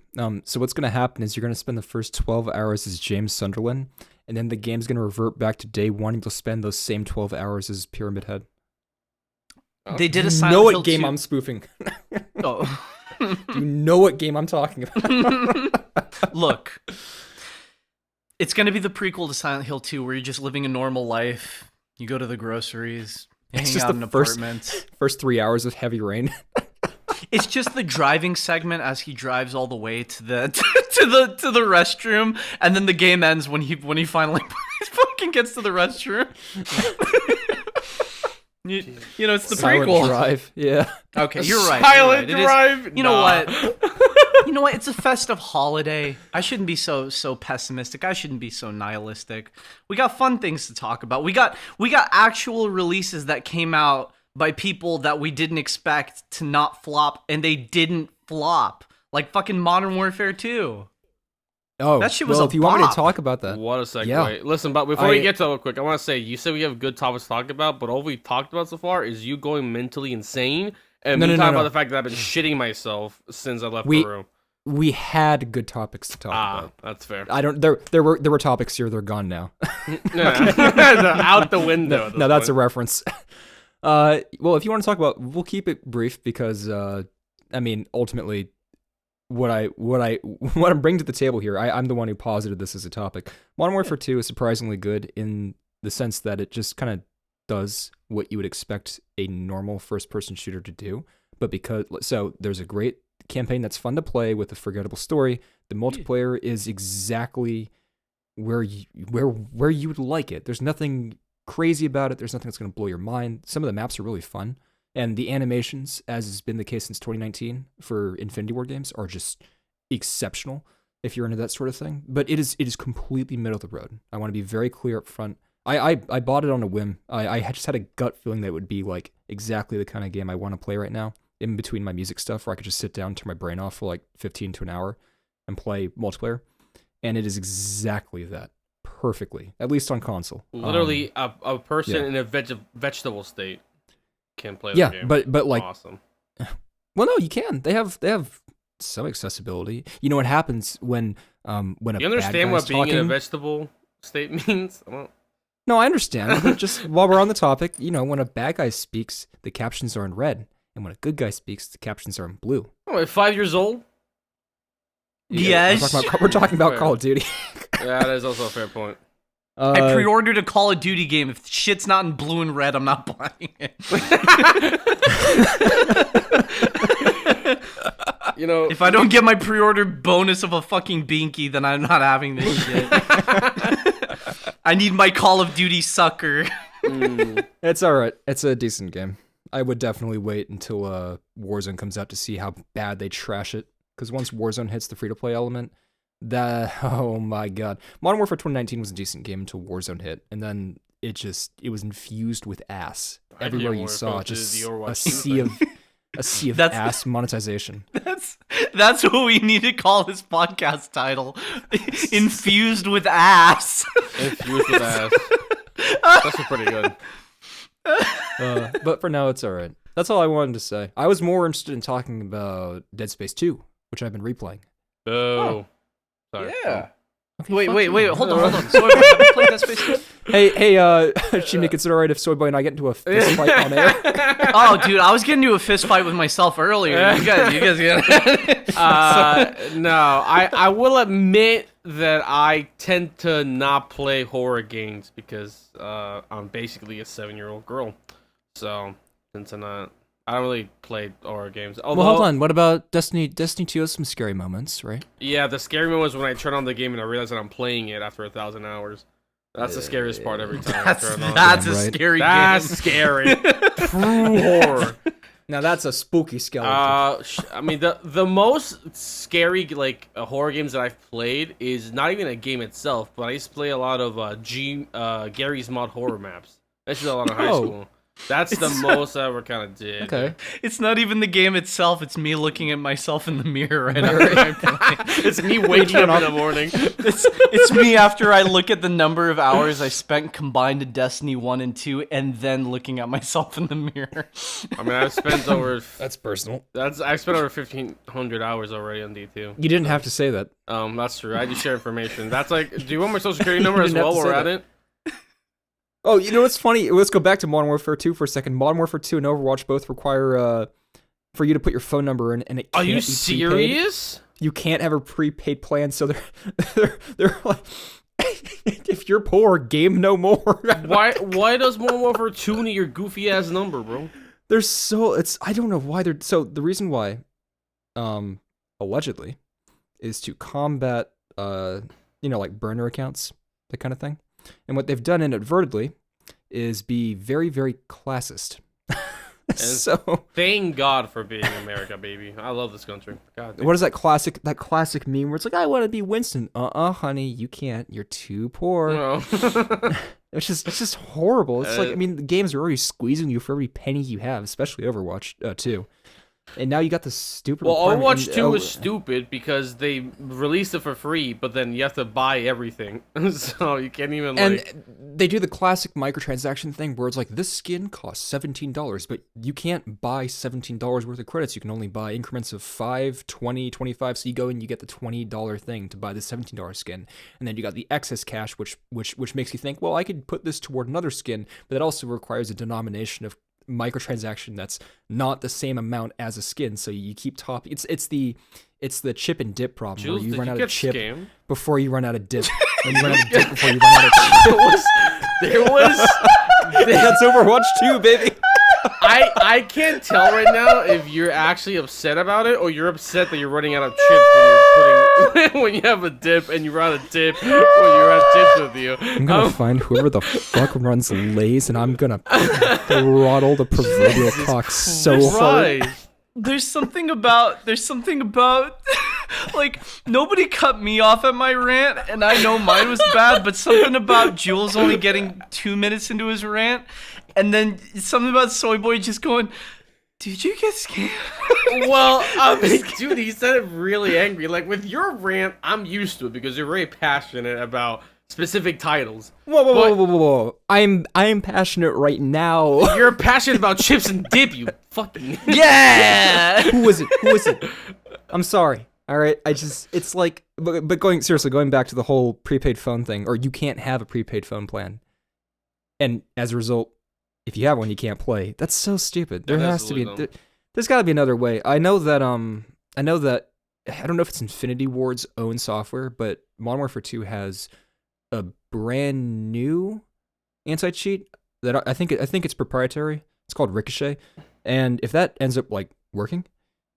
So what's going to happen is you're going to spend the first 12 hours as James Sunderland, and then the game's going to revert back to day one, and you'll spend those same 12 hours as Pyramid Head. They did a You Silent know Hill what game 2. I'm spoofing. Oh. You know what game I'm talking about. Look, it's gonna be the prequel to Silent Hill 2, where you're just living a normal life. You go to the groceries, you It's hang just out the in an first- apartment. First 3 hours of heavy rain. It's just the driving segment as he drives all the way to the to the restroom, and then the game ends when he finally fucking gets to the restroom. You know, it's the Silent prequel. Drive, yeah. Okay, you're right. Silent you're right. Drive. You know Nah. what? You know what? It's a festive holiday. I shouldn't be so pessimistic. I shouldn't be so nihilistic. We got fun things to talk about. We got actual releases that came out by people that we didn't expect to not flop, and they didn't flop. Like fucking Modern Warfare 2. Oh, That shit was well, a if you want me to bop. talk about that. What a segue. Yeah. Listen, but before we get to it real quick, I want to say, you said we have good topics to talk about, but all we've talked about so far is you going mentally insane and No, me no, talking no. about the fact that I've been shitting myself since I left We- the room. We had good topics to talk about. That's fair. I don't. There were topics here. They're gone now. They're out the window. No, that's a reference. Well, if you want to talk about, we'll keep it brief because, I mean, ultimately, what I'm bringing to the table here, I'm the one who posited this as a topic. Modern Warfare 2 is surprisingly good in the sense that it just kind of does what you would expect a normal first-person shooter to do, but there's a great campaign that's fun to play with a forgettable story. The multiplayer is exactly where you would like it. There's nothing crazy about it. There's nothing that's going to blow your mind. Some of the maps are really fun, and the animations, as has been the case since 2019 for Infinity Ward games, are just exceptional if you're into that sort of thing. But it is completely middle of the road. I want to be very clear up front. I bought it on a whim. I just had a gut feeling that it would be like exactly the kind of game I want to play right now, in between my music stuff, where I could just sit down, turn my brain off for like 15 to an hour and play multiplayer. And it is exactly that. Perfectly. At least on console. Literally, a person yeah. in a vegetable state can play the game. but like, awesome. well, no, you can. They have some accessibility. You know what happens when a You bad understand guy's what being in a talking? vegetable state means? Well, No, I understand. But just while we're on the topic, you know, when a bad guy speaks, the captions are in red. And when a good guy speaks, the captions are in blue. oh, at 5 years old? Yes. We're talking about Fair. Call of Duty. Yeah, that is also a fair point. I pre-ordered a Call of Duty game. If shit's not in blue and red, I'm not buying it. You know, If I don't get my pre-order bonus of a fucking binky, then I'm not having this shit. I need my Call of Duty sucker. It's all right. It's a decent game. I would definitely wait until Warzone comes out to see how bad they trash it. Because once Warzone hits the free-to-play element, oh my god. Modern Warfare 2019 was a decent game until Warzone hit, and then it was infused with ass. Everywhere you saw, just a sea of ass monetization. That's what we need to call this podcast title. Infused with ass. Infused with ass. That's pretty good. But for now, it's all right. That's all I wanted to say. I was more interested in talking about Dead Space 2, which I've been replaying. Oh. Sorry. Yeah. Okay, wait, hold on. Soyboy, have you played Dead Space 2? Hey, Shimik, is it alright if Soyboy and I get into a fist fight on air? Oh, dude, I was getting into a fist fight with myself earlier. You guys get No, I will admit that I tend to not play horror games because I'm basically a 7-year-old girl. So, since I don't really play horror games. Although, Well, hold on. What about Destiny? Destiny 2 has some scary moments, right? Yeah, the scary moment was when I turn on the game and I realize that I'm playing it after 1,000 hours. That's the scariest part every time I turn on. That's Damn a right. scary That's game. scary. True horror. Now that's a spooky skeleton. I mean, the most scary horror games that I've played is not even a game itself, but I used to play a lot of Gary's Mod horror maps. That's just a lot of high school. That's the most I ever kind of did. Okay. It's not even the game itself. It's me looking at myself in the mirror right after I play. It's me waking up in the morning. It's me after I look at the number of hours I spent combined to Destiny 1 and 2 and then looking at myself in the mirror. I mean, I've spent over That's personal. I've spent over 1,500 hours already on D2. You didn't have to say that. That's true. I just share information. That's like, do you want my social security number as didn't have well to while we're say at that. it? Oh, you know what's funny? Let's go back to Modern Warfare 2 for a second. Modern Warfare 2 and Overwatch both require for you to put your phone number in, and it can't Are you be serious? prepaid. You can't have a prepaid plan, so they're like, if you're poor, game no more. Why does Modern Warfare 2 need your goofy ass number, bro? I don't know why they're so. The reason why, allegedly, is to combat like burner accounts, that kind of thing. And what they've done inadvertently is be very, very classist. So thank God for being America, baby. I love this country. God, what is that classic meme where it's like, I want to be Winston. Honey, you can't. You're too poor. no. It's just horrible. It's like, I mean, the games are already squeezing you for every penny you have, especially Overwatch 2. And now you got this stupid. Well, requirement- Overwatch 2 was stupid because they released it for free, but then you have to buy everything, so you can't even And they do the classic microtransaction thing where it's like, this skin costs $17, but you can't buy $17 worth of credits. You can only buy increments of 5, 20, 25. So you go and you get the $20 thing to buy the $17 skin. And then you got the excess cash, which makes you think, well, I could put this toward another skin, but that also requires a denomination of microtransaction that's not the same amount as a skin, so you keep topping. It's the chip and dip problem. Jules, where you did run you out get of chip scammed? before you run out of dip, and you run out of dip before you run out of chip. There was That's Overwatch 2, baby. I can't tell right now if you're actually upset about it or you're upset that you're running out of chips when you have a dip and you run out of dip when you're out of chips with you. I'm gonna find whoever the fuck runs Lays, and I'm gonna throttle the proverbial cock so hard. Right. There's something about like, nobody cut me off at my rant, and I know mine was bad, but something about Jules only getting 2 minutes into his rant, and then something about Soyboy just going, did you get scammed? Well, I mean, dude, he said it really angry. Like, with your rant, I'm used to it because you're very passionate about specific titles. Whoa. I'm passionate right now. You're passionate about chips and dip, you fucking... Yeah! Who was it? I'm sorry. All right, it's like, but going back to the whole prepaid phone thing, or you can't have a prepaid phone plan, and as a result, if you have one, you can't play. That's so stupid. There has to be, there's got to be another way. I know that I don't know if it's Infinity Ward's own software, but Modern Warfare 2 has a brand new anti-cheat that I think it's proprietary. It's called Ricochet, and if that ends up like working,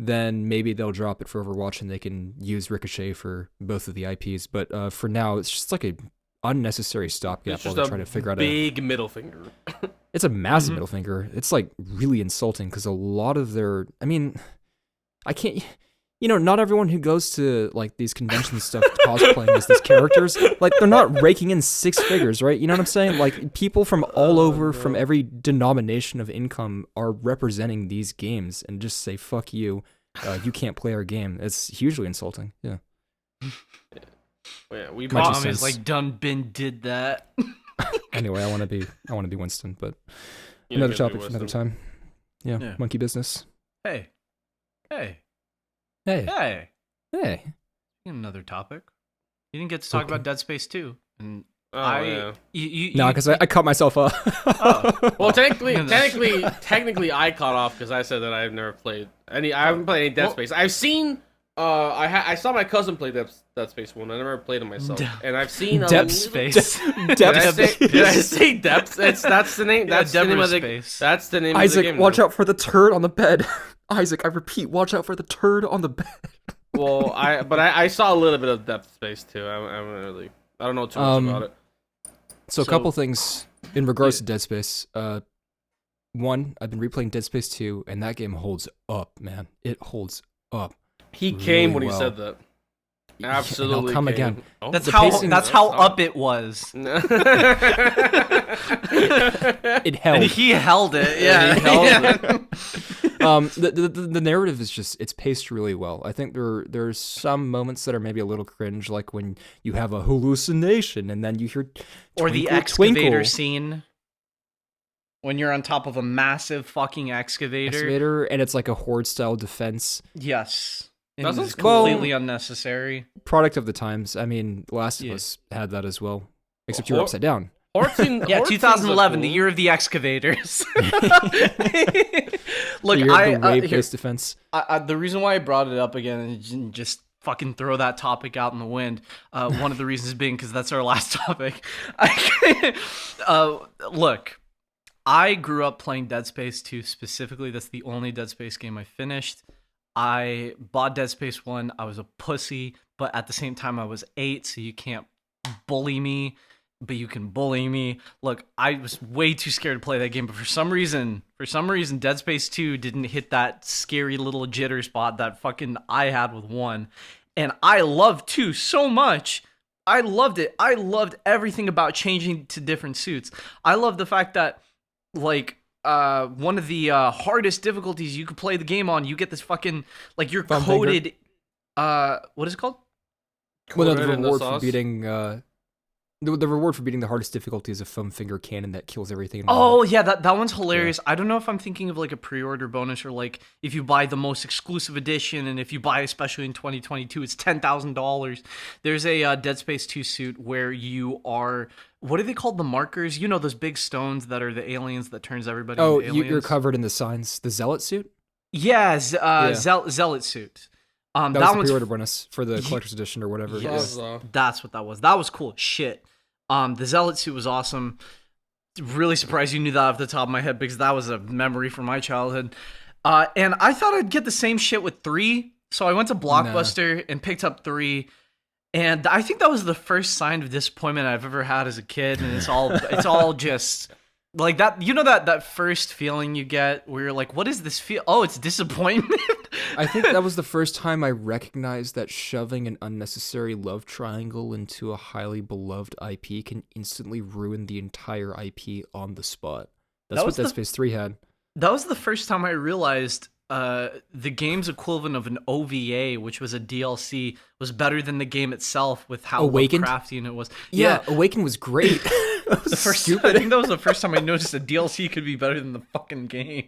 then maybe they'll drop it for Overwatch and they can use Ricochet for both of the IPs. But for now, it's just like a unnecessary stopgap while they're trying to figure out big middle finger. It's a massive middle finger. It's like really insulting because a lot of their, I mean, I can't, not everyone who goes to like these convention stuff cosplaying as these characters, like they're not raking in six figures, right? You know what I'm saying? Like people from all over, from every denomination of income are representing these games and just say, fuck you, you can't play our game. It's hugely insulting. Yeah. Yeah, we My two Mom is cents. like Dunbin did that. Anyway, I want to be Winston, but You're another gonna be topic for another Winston. time. Yeah, monkey business. Hey. Hey. Hey, Hey. hey. Another topic. You didn't get to talk Okay. about Dead Space 2. And Oh, yeah. No, because I cut myself up. Well, technically, I caught off because I said that I've never played any. I haven't played any Dead Space. I've seen. I saw my cousin play Dead Space 1. I never played it myself, and I've seen Dead Space. Did I say depths? That's the name. That's the name of the. Space. That's the name Isaac, of the game. watch out for the turd on the bed. Isaac, I repeat, watch out for the turd on the bed. Well, I saw a little bit of Depth Space too. I don't know too much about it. So a couple things in regards to Dead Space. One, I've been replaying Dead Space 2, and that game holds up, man. It holds up. He came when well. he said that. And Absolutely. I'll come came. again. Oh. That's The how pacing- up it was. It held. And he held it. Yeah. He held it. The narrative is just, it's paced really well. I think there's some moments that are maybe a little cringe, like when you have a hallucination and then you hear Or the twinkle, excavator twinkle. scene. When you're on top of a massive fucking excavator. And it's like a horde style defense. Yes. That And sounds it's cool. completely unnecessary. Product of the times. I mean, Last of Yeah. Us had that as well, except you're Hor- upside down. Horde scene- Yeah, horde scenes 2011, are the cool. year of the excavators. Look, The year of the here, wave-based defense. the reason why I brought it up again and just fucking throw that topic out in the wind. One of the reasons being because that's our last topic. Look, I grew up playing Dead Space 2 specifically. That's the only Dead Space game I finished. I bought Dead Space 1. I was a pussy, but at the same time I was 8, so you can't bully me, but you can bully me. Look, I was way too scared to play that game, but for some reason, Dead Space 2 didn't hit that scary little jitter spot that fucking I had with 1. And I loved 2 so much. I loved it. I loved everything about changing to different suits. I love the fact that, like, one of the hardest difficulties you could play the game on, you get this fucking, like, you're Thumb coded, what is it called? Well, no, Coated the in the reward for sauce? beating the reward for beating the hardest difficulty is a foam finger cannon that kills everything. Oh yeah, that one's hilarious. I don't know if I'm thinking of like a pre-order bonus or like if you buy the most exclusive edition, and if you buy especially in 2022, it's $10,000. There's a Dead Space 2 suit where you are, what are they called? The markers? You know, those big stones that are the aliens that turns everybody Oh, into aliens. you're covered in the signs. The zealot suit. Yeah, Yeah. Zealot suit. That was the one's pre-order bonus for the collector's edition or whatever. Yes. Yeah. That's what that was. That was cool. Shit. The Zealot suit was awesome. Really surprised you knew that off the top of my head because that was a memory from my childhood. And I thought I'd get the same shit with 3. So I went to Blockbuster and picked up 3. And I think that was the first sign of disappointment I've ever had as a kid. And it's all just like that. You know that first feeling you get where you're like, what is this feel? Oh, it's disappointment. I think that was the first time I recognized that shoving an unnecessary love triangle into a highly beloved IP can instantly ruin the entire IP on the spot. That's That what was Dead the- Space 3 had. That was the first time I realized the game's equivalent of an OVA, which was a DLC, was better than the game itself with how Awakened? Lovecraftian it was. Yeah, Awaken was great. That was The first, stupid. I think that was the first time I noticed a DLC could be better than the fucking game.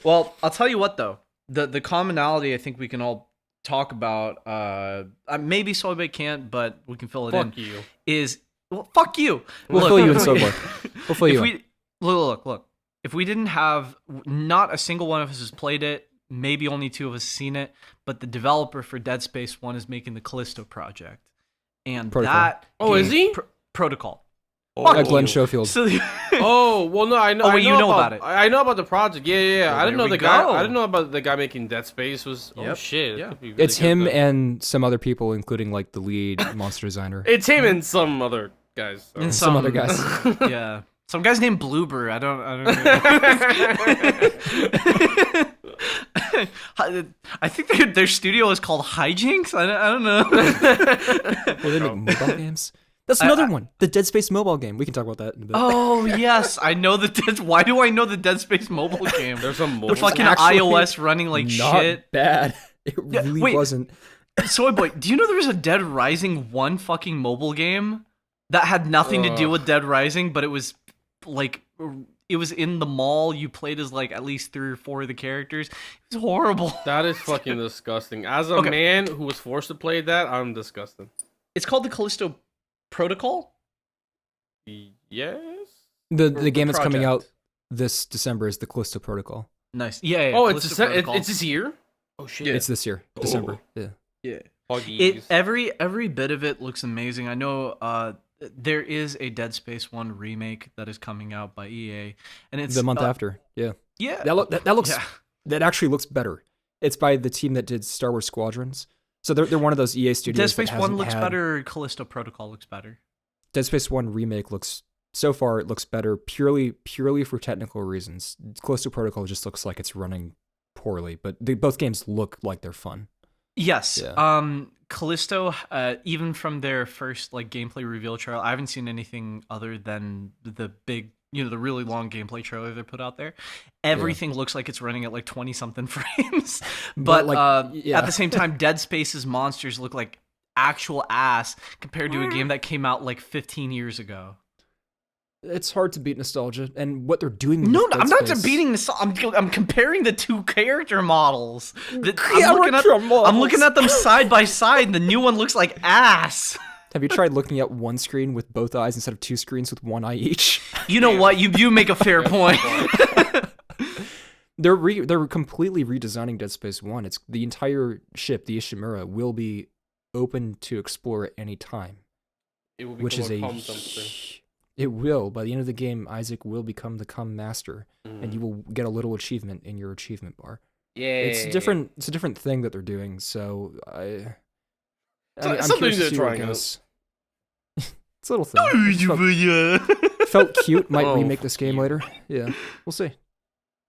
Well, I'll tell you what though, the commonality I think we can all talk about, maybe Soybay can't, but we can fill it in. Fuck you. Is well, fuck you. We'll Look, fill you in, Sober. We'll fill if you in. we look, if we didn't have, not a single one of us has played it, maybe only 2 of us seen it, but the developer for Dead Space 1 is making the Callisto project, and Protocol. that Oh, is he? Protocol. Like Glenn Schofield. So Oh well, no, I know. Oh, I wait, you know about it. I know about the project. Yeah. Well, I didn't know there the we guy. go. I didn't know about the guy making Dead Space. Was oh Yep. shit. Yeah. It could be really It's good, him but- and some other people, including like the lead monster designer. It's him and some other guys. And some other guys. Yeah. Some guy's named Bloober. I don't know. I think their studio is called Hijinks. I don't know. Well, they make mobile games. That's another one. The Dead Space mobile game. We can talk about that in a bit. Oh yes, I know Why do I know the Dead Space mobile game? There's a mobile The fucking actually iOS running like Not shit. bad. It really wait. wasn't. Soy Boy, do you know there was a Dead Rising 1 fucking mobile game that had nothing to do with Dead Rising, but it was like it was in the mall. You played as like at least 3 or 4 of the characters. It was horrible. That is fucking disgusting. As a man who was forced to play that, I'm disgusted. It's called the Callisto Protocol. Yes. The game that's coming out project. this December is the Callisto Protocol. Nice. Yeah. Oh, Callisto Protocol. it's this year. Oh shit. It's this year, December. Yeah. Yeah. Huggies. Every bit of it looks amazing. I know there is a Dead Space 1 remake that is coming out by EA, and it's The month after. Yeah. Yeah. That looks Yeah. that actually looks better. It's by the team that did Star Wars Squadrons. So they're one of those EA studios. Dead Space that 1 hasn't looks had- better. Callisto Protocol looks better. Dead Space 1 remake looks so far it looks better purely for technical reasons. Callisto Protocol just looks like it's running poorly, but both games look like they're fun. Yes. Yeah. Callisto, even from their first like gameplay reveal trailer, I haven't seen anything other than the big, the really long gameplay trailer they put out there. Everything looks like it's running at like 20 something frames. But at the same time, Dead Space's monsters look like actual ass compared to a game that came out like 15 years ago. It's hard to beat nostalgia, and what they're doing. No, with Dead I'm not Space- beating this. I'm comparing the 2 character models. I'm looking at them side by side, and the new one looks like ass. Have you tried looking at one screen with both eyes instead of 2 screens with one eye each? You know what? You make a fair point. They're completely redesigning Dead Space 1. It's the entire ship, the Ishimura, will be open to explore at any time. It will Which is become a cum dumpster. It will. By the end of the game, Isaac will become the cum master, and you will get a little achievement in your achievement bar. Yeah. It's a different thing that they're doing. So I'm something curious to they're see where it trying goes. It's a little thing. Felt cute. Might remake this game later. Yeah, we'll see.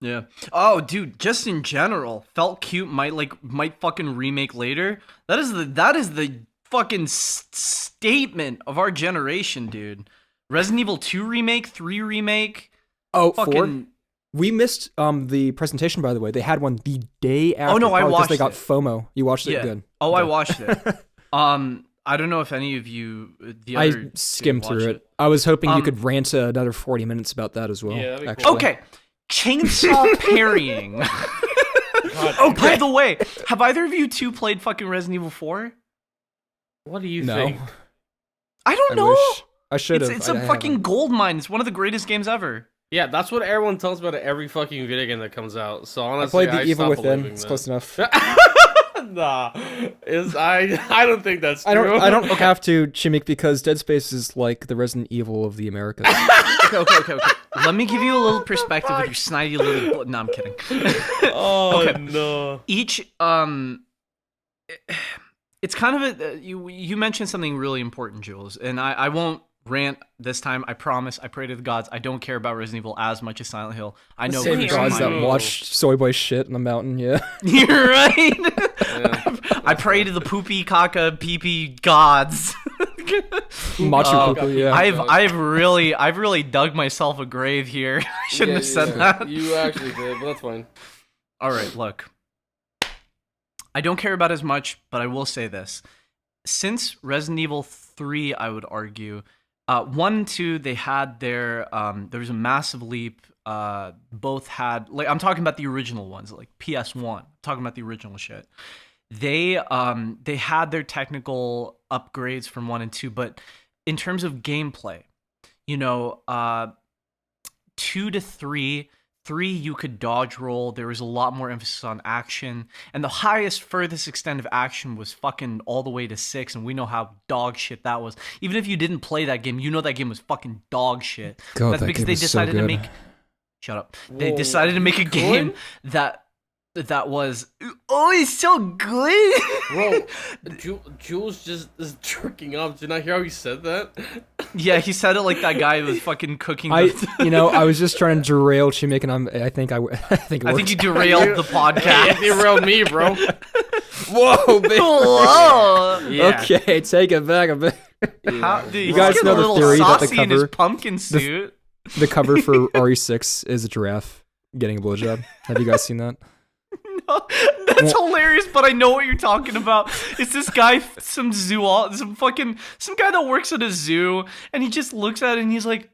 Yeah. Oh, dude, just in general, felt cute might fucking remake later. That is the fucking statement of our generation, dude. Resident Evil 2 remake, 3 remake. Oh, fucking 4? We missed the presentation, by the way. They had one the day after. Oh no, I probably 'cause watched they got it. FOMO. You watched it? Yeah. Good. Oh, I Good. watched it. I don't know if any of you. I skimmed through it. I was hoping you could rant another 40 minutes about that as well. Yeah, that'd be actually. cool. Okay, chainsaw parrying. Oh, by the way, have either of you two played fucking Resident Evil 4? What do you No. think? I don't know. Wish. I should have. It's a fucking gold mine. It's one of the greatest games ever. Yeah, that's what everyone tells me about every fucking video game that comes out. So I honestly, played the Evil stopped Within. believing It's that. close enough. Nah, I don't think that's true. I don't have to, Chimik, because Dead Space is like the Resident Evil of the Americas. Okay. Let me give you a little perspective with your snidey little. No, I'm kidding. Oh Okay. no. Each it's kind of a you mentioned something really important, Jules, and I won't rant this time. I promise. I pray to the gods. I don't care about Resident Evil as much as Silent Hill. I know Same Chris gods might. that watch Soy Boy shit on the mountain. Yeah. You're right. Yeah. I pray to the poopy caca pee pee gods. Machu Picchu. Yeah. I've really dug myself a grave here. I shouldn't have said that. You actually did, but that's fine. All right, look. I don't care about as much, but I will say this. Since Resident Evil 3, I would argue, 1 and 2, they had their, there was a massive leap. Both had, like, I'm talking about the original ones, like PS1. I'm talking about the original shit. They had their technical upgrades from 1 and 2, but in terms of gameplay, 2 to 3, you could dodge roll. There was a lot more emphasis on action. And the furthest extent of action was fucking all the way to 6. And we know how dog shit that was. Even if you didn't play that game, you know that game was fucking dog shit. God, That's that because game they was so decided to good. make... Shut up. They decided to make a game that... that was, oh, he's so good. Bro, Jules just is jerking off. Did you not hear how he said that? Yeah, he said it like that guy was fucking cooking. I was just trying to derail Chimik, and I think you derailed the podcast. You derailed me, bro. Whoa, baby. Whoa. Yeah. Okay, take it back a bit. Dude, You guys he's know getting a the little theory that the saucy in his cover- pumpkin suit. The cover for RE6 is a giraffe getting a blowjob. Have you guys seen that? No, that's hilarious, but I know what you're talking about. It's this guy, some guy that works at a zoo, and he just looks at it and he's like,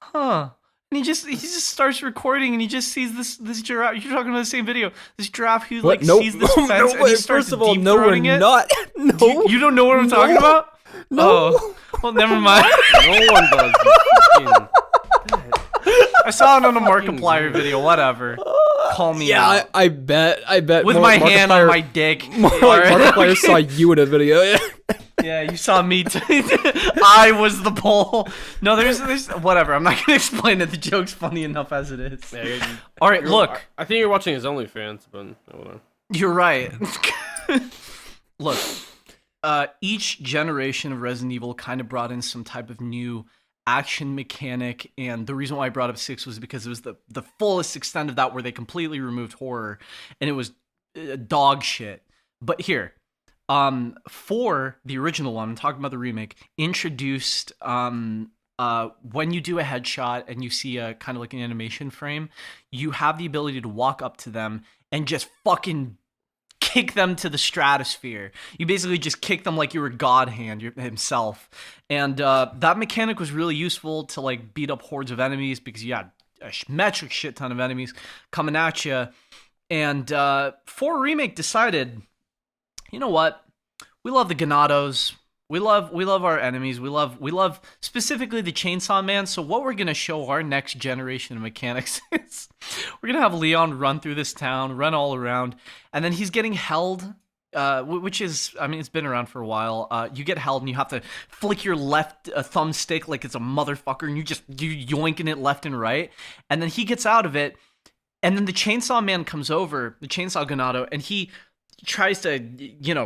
huh. And he just starts recording, and he just sees this giraffe. You're talking about the same video. This giraffe who What? sees this fence, and he starts First of all, deep no, we're throating it. not. No, You don't know what I'm talking about? No. Oh, well, never mind. No one does. You fucking- I saw it on a Markiplier video. Whatever. Call me Yeah, out. I bet. With my hand on my dick. Markiplier saw you in a video. Yeah. Yeah, you saw me too. I was the pole. No, there's whatever. I'm not gonna explain it. The joke's funny enough as it is. Yeah, All right, look. I think you're watching his OnlyFans, but whatever. You're right. Look, each generation of Resident Evil kind of brought in some type of new action mechanic, and the reason why I brought up 6 was because it was the fullest extent of that, where they completely removed horror, and it was dog shit. But here, 4, the original one, I'm talking about the remake, introduced when you do a headshot and you see a kind of like an animation frame, you have the ability to walk up to them and just fucking kick them to the stratosphere. You basically just kick them like you were God Hand himself. And that mechanic was really useful to like beat up hordes of enemies, because you had a metric shit ton of enemies coming at you. And 4 Remake decided, you know what? We love the Ganados. We love our enemies. We love specifically the Chainsaw Man. So what we're gonna show our next generation of mechanics is we're gonna have Leon run through this town, run all around, and then he's getting held. Which is, I mean, it's been around for a while. You get held and you have to flick your left thumbstick like it's a motherfucker, and you yoinking it left and right. And then he gets out of it, and then the Chainsaw Man comes over, the Chainsaw Ganado, and he tries to,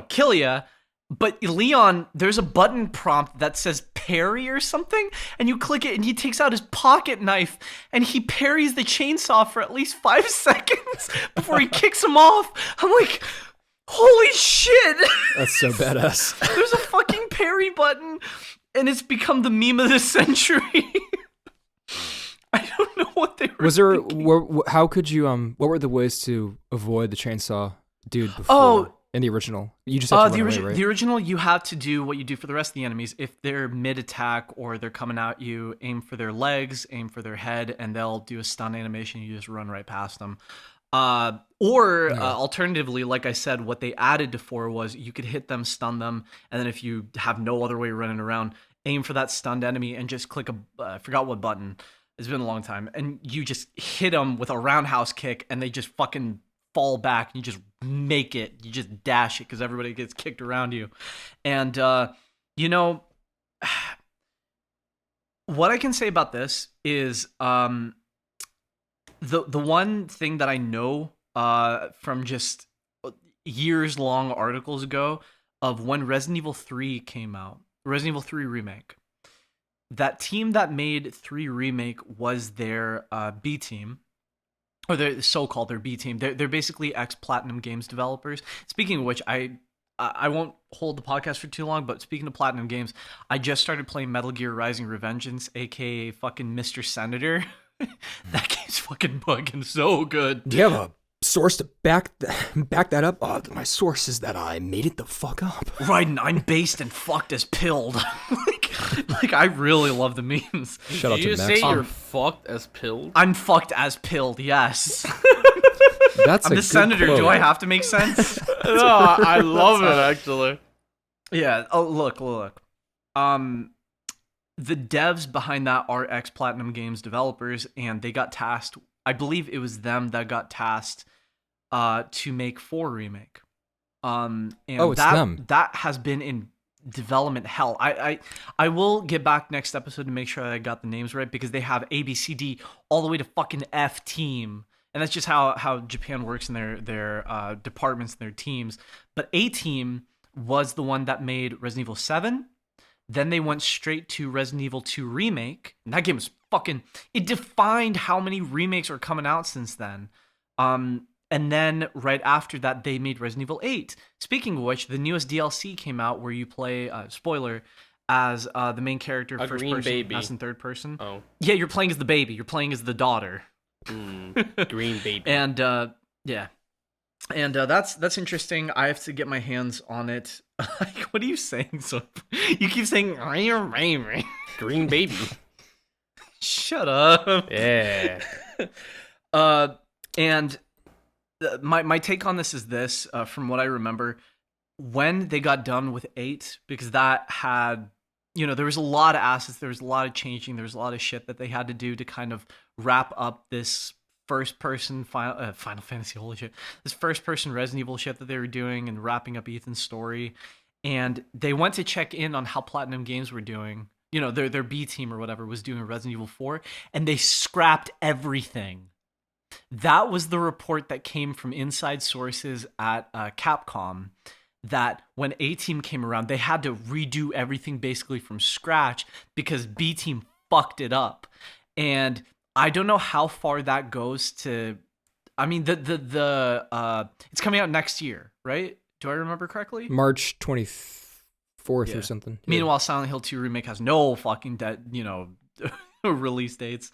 kill you. But Leon, there's a button prompt that says parry or something, and you click it, and he takes out his pocket knife, and he parries the chainsaw for at least 5 seconds before he kicks him off. I'm like, holy shit! That's so badass. There's a fucking parry button, and it's become the meme of the century. I don't know what they were Was there? thinking. How could you? What were the ways to avoid the chainsaw dude before? Oh. In the original, you just have to run away, right? The original, you have to do what you do for the rest of the enemies. If they're mid-attack or they're coming at you, aim for their legs, aim for their head, and they'll do a stun animation. You just run right past them. Alternatively, like I said, what they added to 4 was you could hit them, stun them, and then if you have no other way running around, aim for that stunned enemy and just click I forgot what button. It's been a long time. And you just hit them with a roundhouse kick, and they just fucking fall back, and you just make it. You just dash it because everybody gets kicked around you. And, what I can say about this is the one thing that I know from just years-long articles ago of when Resident Evil 3 came out, Resident Evil 3 Remake, that team that made 3 Remake was their B team, or their so-called their B team. They're basically ex-Platinum Games developers. Speaking of which, I won't hold the podcast for too long, but speaking of Platinum Games, I just started playing Metal Gear Rising: Revengeance, aka fucking Mr. Senator. That game's fucking fucking so good. Do you have a source to back that up? My source is that I made it the fuck up. Right, and I'm based and fucked as pilled. like I really love the memes. Shout out Did to you Max. say you're fucked as pilled? I'm fucked as pilled, yes. That's I'm a the good senator. quote. Do I have to make sense? No, I love it actually. Yeah. Oh, look. The devs behind that are ex-Platinum Games developers, and they got tasked. I believe it was them that got tasked to make 4 Remake. And it's them. That has been in development hell. I will get back next episode to make sure that I got the names right, because they have A, B, C, D all the way to fucking F team. and that's just how Japan works in their departments and their teams. But A-Team was the one that made Resident Evil 7. Then they went straight to Resident Evil 2 Remake. And that game was it defined how many remakes are coming out since then. And then right after that, they made Resident Evil 8. Speaking of which, the newest DLC came out where you play, spoiler, as the main character, a first green person, baby. as in third person. Oh. Yeah, you're playing as the baby. You're playing as the daughter. Green baby. And yeah. And that's interesting. I have to get my hands on it. Like, what are you saying? So you keep saying Green baby. Shut up. Yeah. And my take on this is this, from what I remember, when they got done with 8, because that had, there was a lot of assets, there was a lot of changing, there was a lot of shit that they had to do to kind of wrap up this first-person Final Fantasy, holy shit, this first-person Resident Evil shit that they were doing and wrapping up Ethan's story. And they went to check in on how Platinum Games were doing. Their B team or whatever was doing Resident Evil 4, and they scrapped everything. That was the report that came from inside sources at Capcom, that when A-Team came around, they had to redo everything basically from scratch because B-Team fucked it up. And I don't know how far that goes to... I mean, it's coming out next year, right? Do I remember correctly? March 24th or something. Meanwhile, Silent Hill 2 Remake has no fucking release dates.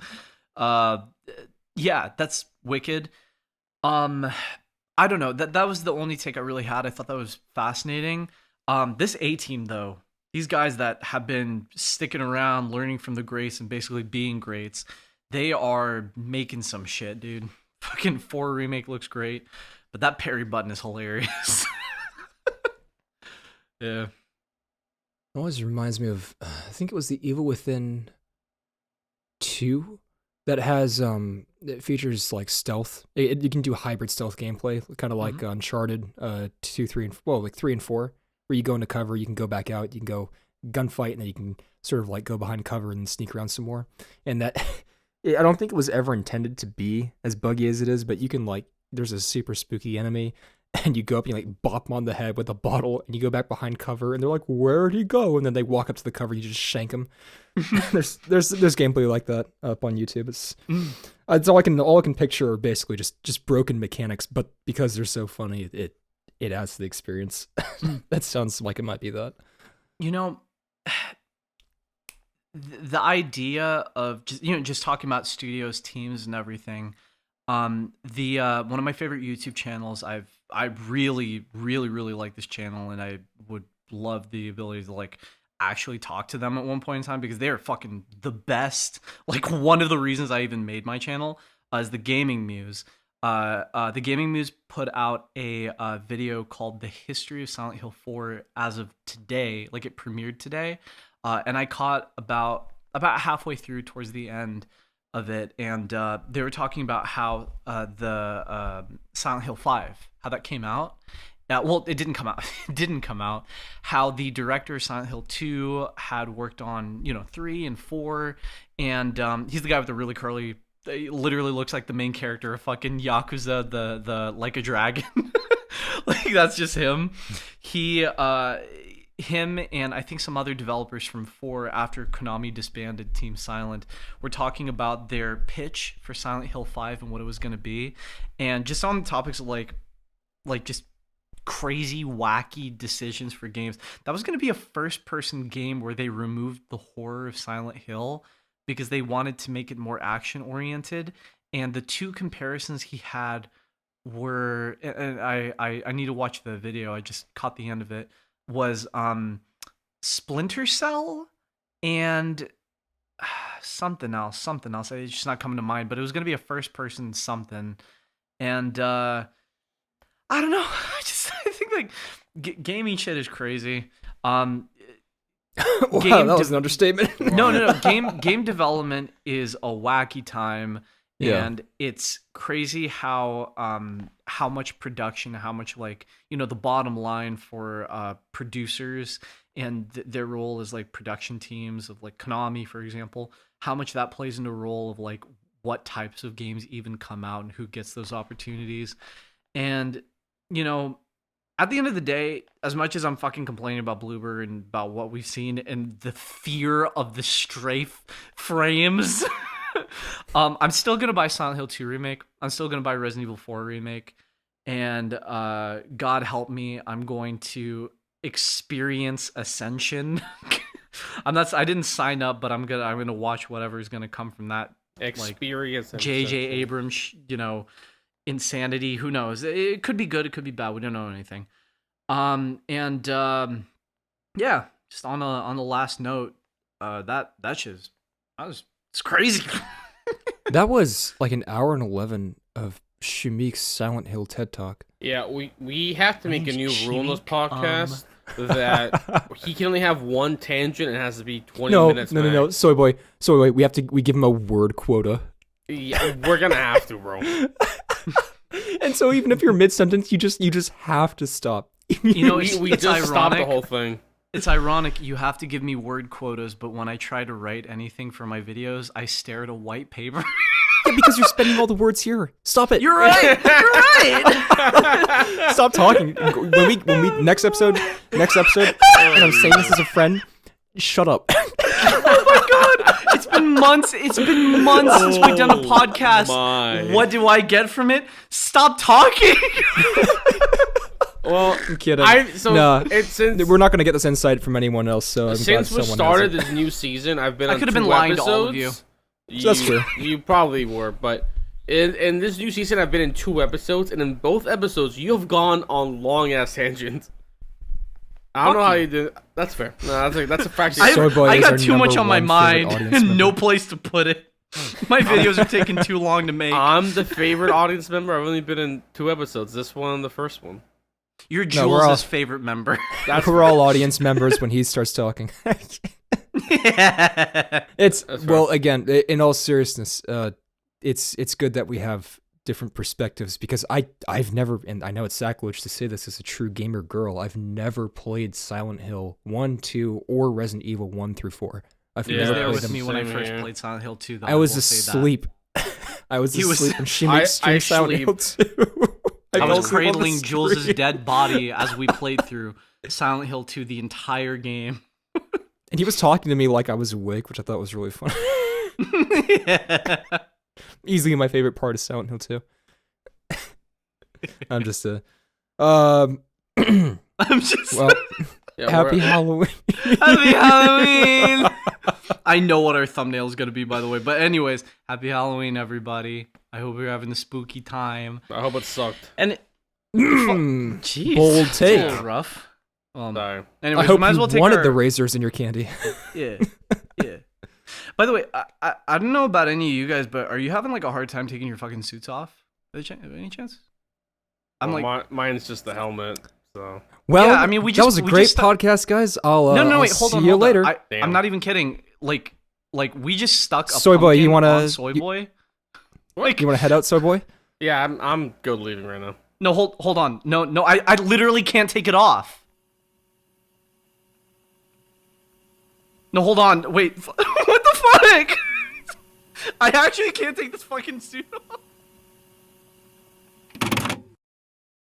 Yeah, that's wicked. I don't know. That was the only take I really had. I thought that was fascinating. This A-Team, though, these guys that have been sticking around, learning from the greats and basically being greats, they are making some shit, dude. Fucking 4 Remake looks great, but that parry button is hilarious. Yeah. It always reminds me of, I think it was the Evil Within 2 that has, it features like stealth. You can do hybrid stealth gameplay, kind of like Uncharted 2, 3, and 3 and 4, where you go into cover, you can go back out, you can go gunfight, and then you can sort of like go behind cover and sneak around some more. And that, I don't think it was ever intended to be as buggy as it is, but you can like, there's a super spooky enemy, and you go up and you like bop them on the head with a bottle, and you go back behind cover, and they're like, "Where'd he go?" And then they walk up to the cover, and you just shank them. there's gameplay like that up on YouTube. It's all I can picture are basically just broken mechanics, but because they're so funny, it adds to the experience. That sounds like it might be that. The idea of just talking about studios, teams, and everything. One of my favorite YouTube channels, I really, really, really like this channel, and I would love the ability to like actually talk to them at one point in time because they are fucking the best. Like, one of the reasons I even made my channel is the Gaming Muse. The Gaming Muse put out a video called "The History of Silent Hill 4" as of today. Like, it premiered today, and I caught about halfway through towards the end of it, and they were talking about how the Silent Hill 5, how that came out. Well, it didn't come out. It didn't come out. How the director of Silent Hill 2 had worked on 3 and 4, and he's the guy with the really curly. It literally looks like the main character of fucking Yakuza, the Like a Dragon. Like, that's just him. Him and I think some other developers from 4, after Konami disbanded Team Silent, were talking about their pitch for Silent Hill 5 and what it was going to be. And just on the topics of like just crazy, wacky decisions for games, that was going to be a first-person game where they removed the horror of Silent Hill because they wanted to make it more action-oriented. And the two comparisons he had were, and I need to watch the video, I just caught the end of it, was Splinter Cell and something else. It's just not coming to mind, but it was going to be a first person something. And I don't know. I think like gaming shit is crazy. Wow, that was an understatement. No. Game development is a wacky time. Yeah. And it's crazy how much production, how much like, the bottom line for producers and their role as like production teams of like Konami, for example, how much that plays into a role of like what types of games even come out and who gets those opportunities. And, you know, at the end of the day, as much as I'm fucking complaining about Bloober and about what we've seen and the fear of the strafe frames, I'm still going to buy Silent Hill 2 Remake. I'm still going to buy Resident Evil 4 Remake. And God help me, I'm going to experience Ascension. I didn't sign up, but I'm gonna watch whatever is gonna come from that. Experience. Like, J.J. Abrams, you know, insanity. Who knows? It could be good. It could be bad. We don't know anything. Yeah. Just on the last note, it's crazy. That was like an hour and 11 of Shumik's Silent Hill TED Talk. Yeah, we have to make a new rule in this podcast that he can only have one tangent and it has to be 20 minutes. No. Soy boy, we give him a word quota. Yeah, we're gonna have to, bro. And so even if you're mid-sentence, you just have to stop. You know, we it's just stopped the ironic. whole thing. It's ironic you have to give me word quotas, but when I try to write anything for my videos, I stare at a white paper. Yeah, because you're spending all the words here. Stop it. You're right. You're right. Stop talking. When we next episode, and I'm saying this as a friend, shut up. Oh my god! It's been months since we've done a podcast. What do I get from it? Stop talking. Well, I'm kidding. We're not gonna get this insight from anyone else. So I'm since glad we started this new season, I've been. I could have been lying to all of you. That's true. You probably were, but in this new season, I've been in 2 episodes, and in both episodes, you have gone on long ass tangents. I don't know how you did. That's fair. No, that's a fact. I got too much on my mind and no place to put it. My videos are taking too long to make. I'm the favorite audience member. I've only been in 2 episodes. This one and the first one. You're Jules' favorite member. We're all audience members when he starts talking. Again, in all seriousness, it's good that we have different perspectives because I've never, and I know it's sacrilege to say this as a true gamer girl, I've never played Silent Hill 1, 2, or Resident Evil 1 through 4. I've never there played with them. me when I first played Silent Hill 2. Though, I was asleep. I was asleep, and she makes Silent Hill 2. I was cradling Jules' dead body as we played through Silent Hill 2 the entire game. And he was talking to me like I was awake, which I thought was really funny. Yeah. Easily my favorite part of Silent Hill 2. I'm just well, happy Halloween. Happy Halloween. I know what our thumbnail is going to be, by the way. But anyways, happy Halloween, everybody. I hope you're having a spooky time. I hope it sucked. And jeez, bold take. That's rough. Sorry. Anyways, I hope might as well you take wanted the razors in your candy. Yeah. By the way, I don't know about any of you guys, but are you having like a hard time taking your fucking suits off? Any chance? Mine's just the helmet. So. Well, yeah, I mean, that was a great podcast, guys. I'll wait, hold on. See you later. I'm not even kidding. Like we just stuck a Soy boy, you wanna Soy boy? Like, you wanna head out, Soy boy? Yeah, I'm good leaving right now. No, hold on. No, I literally can't take it off. No, hold on. Wait. What the fuck? I actually can't take this fucking suit off.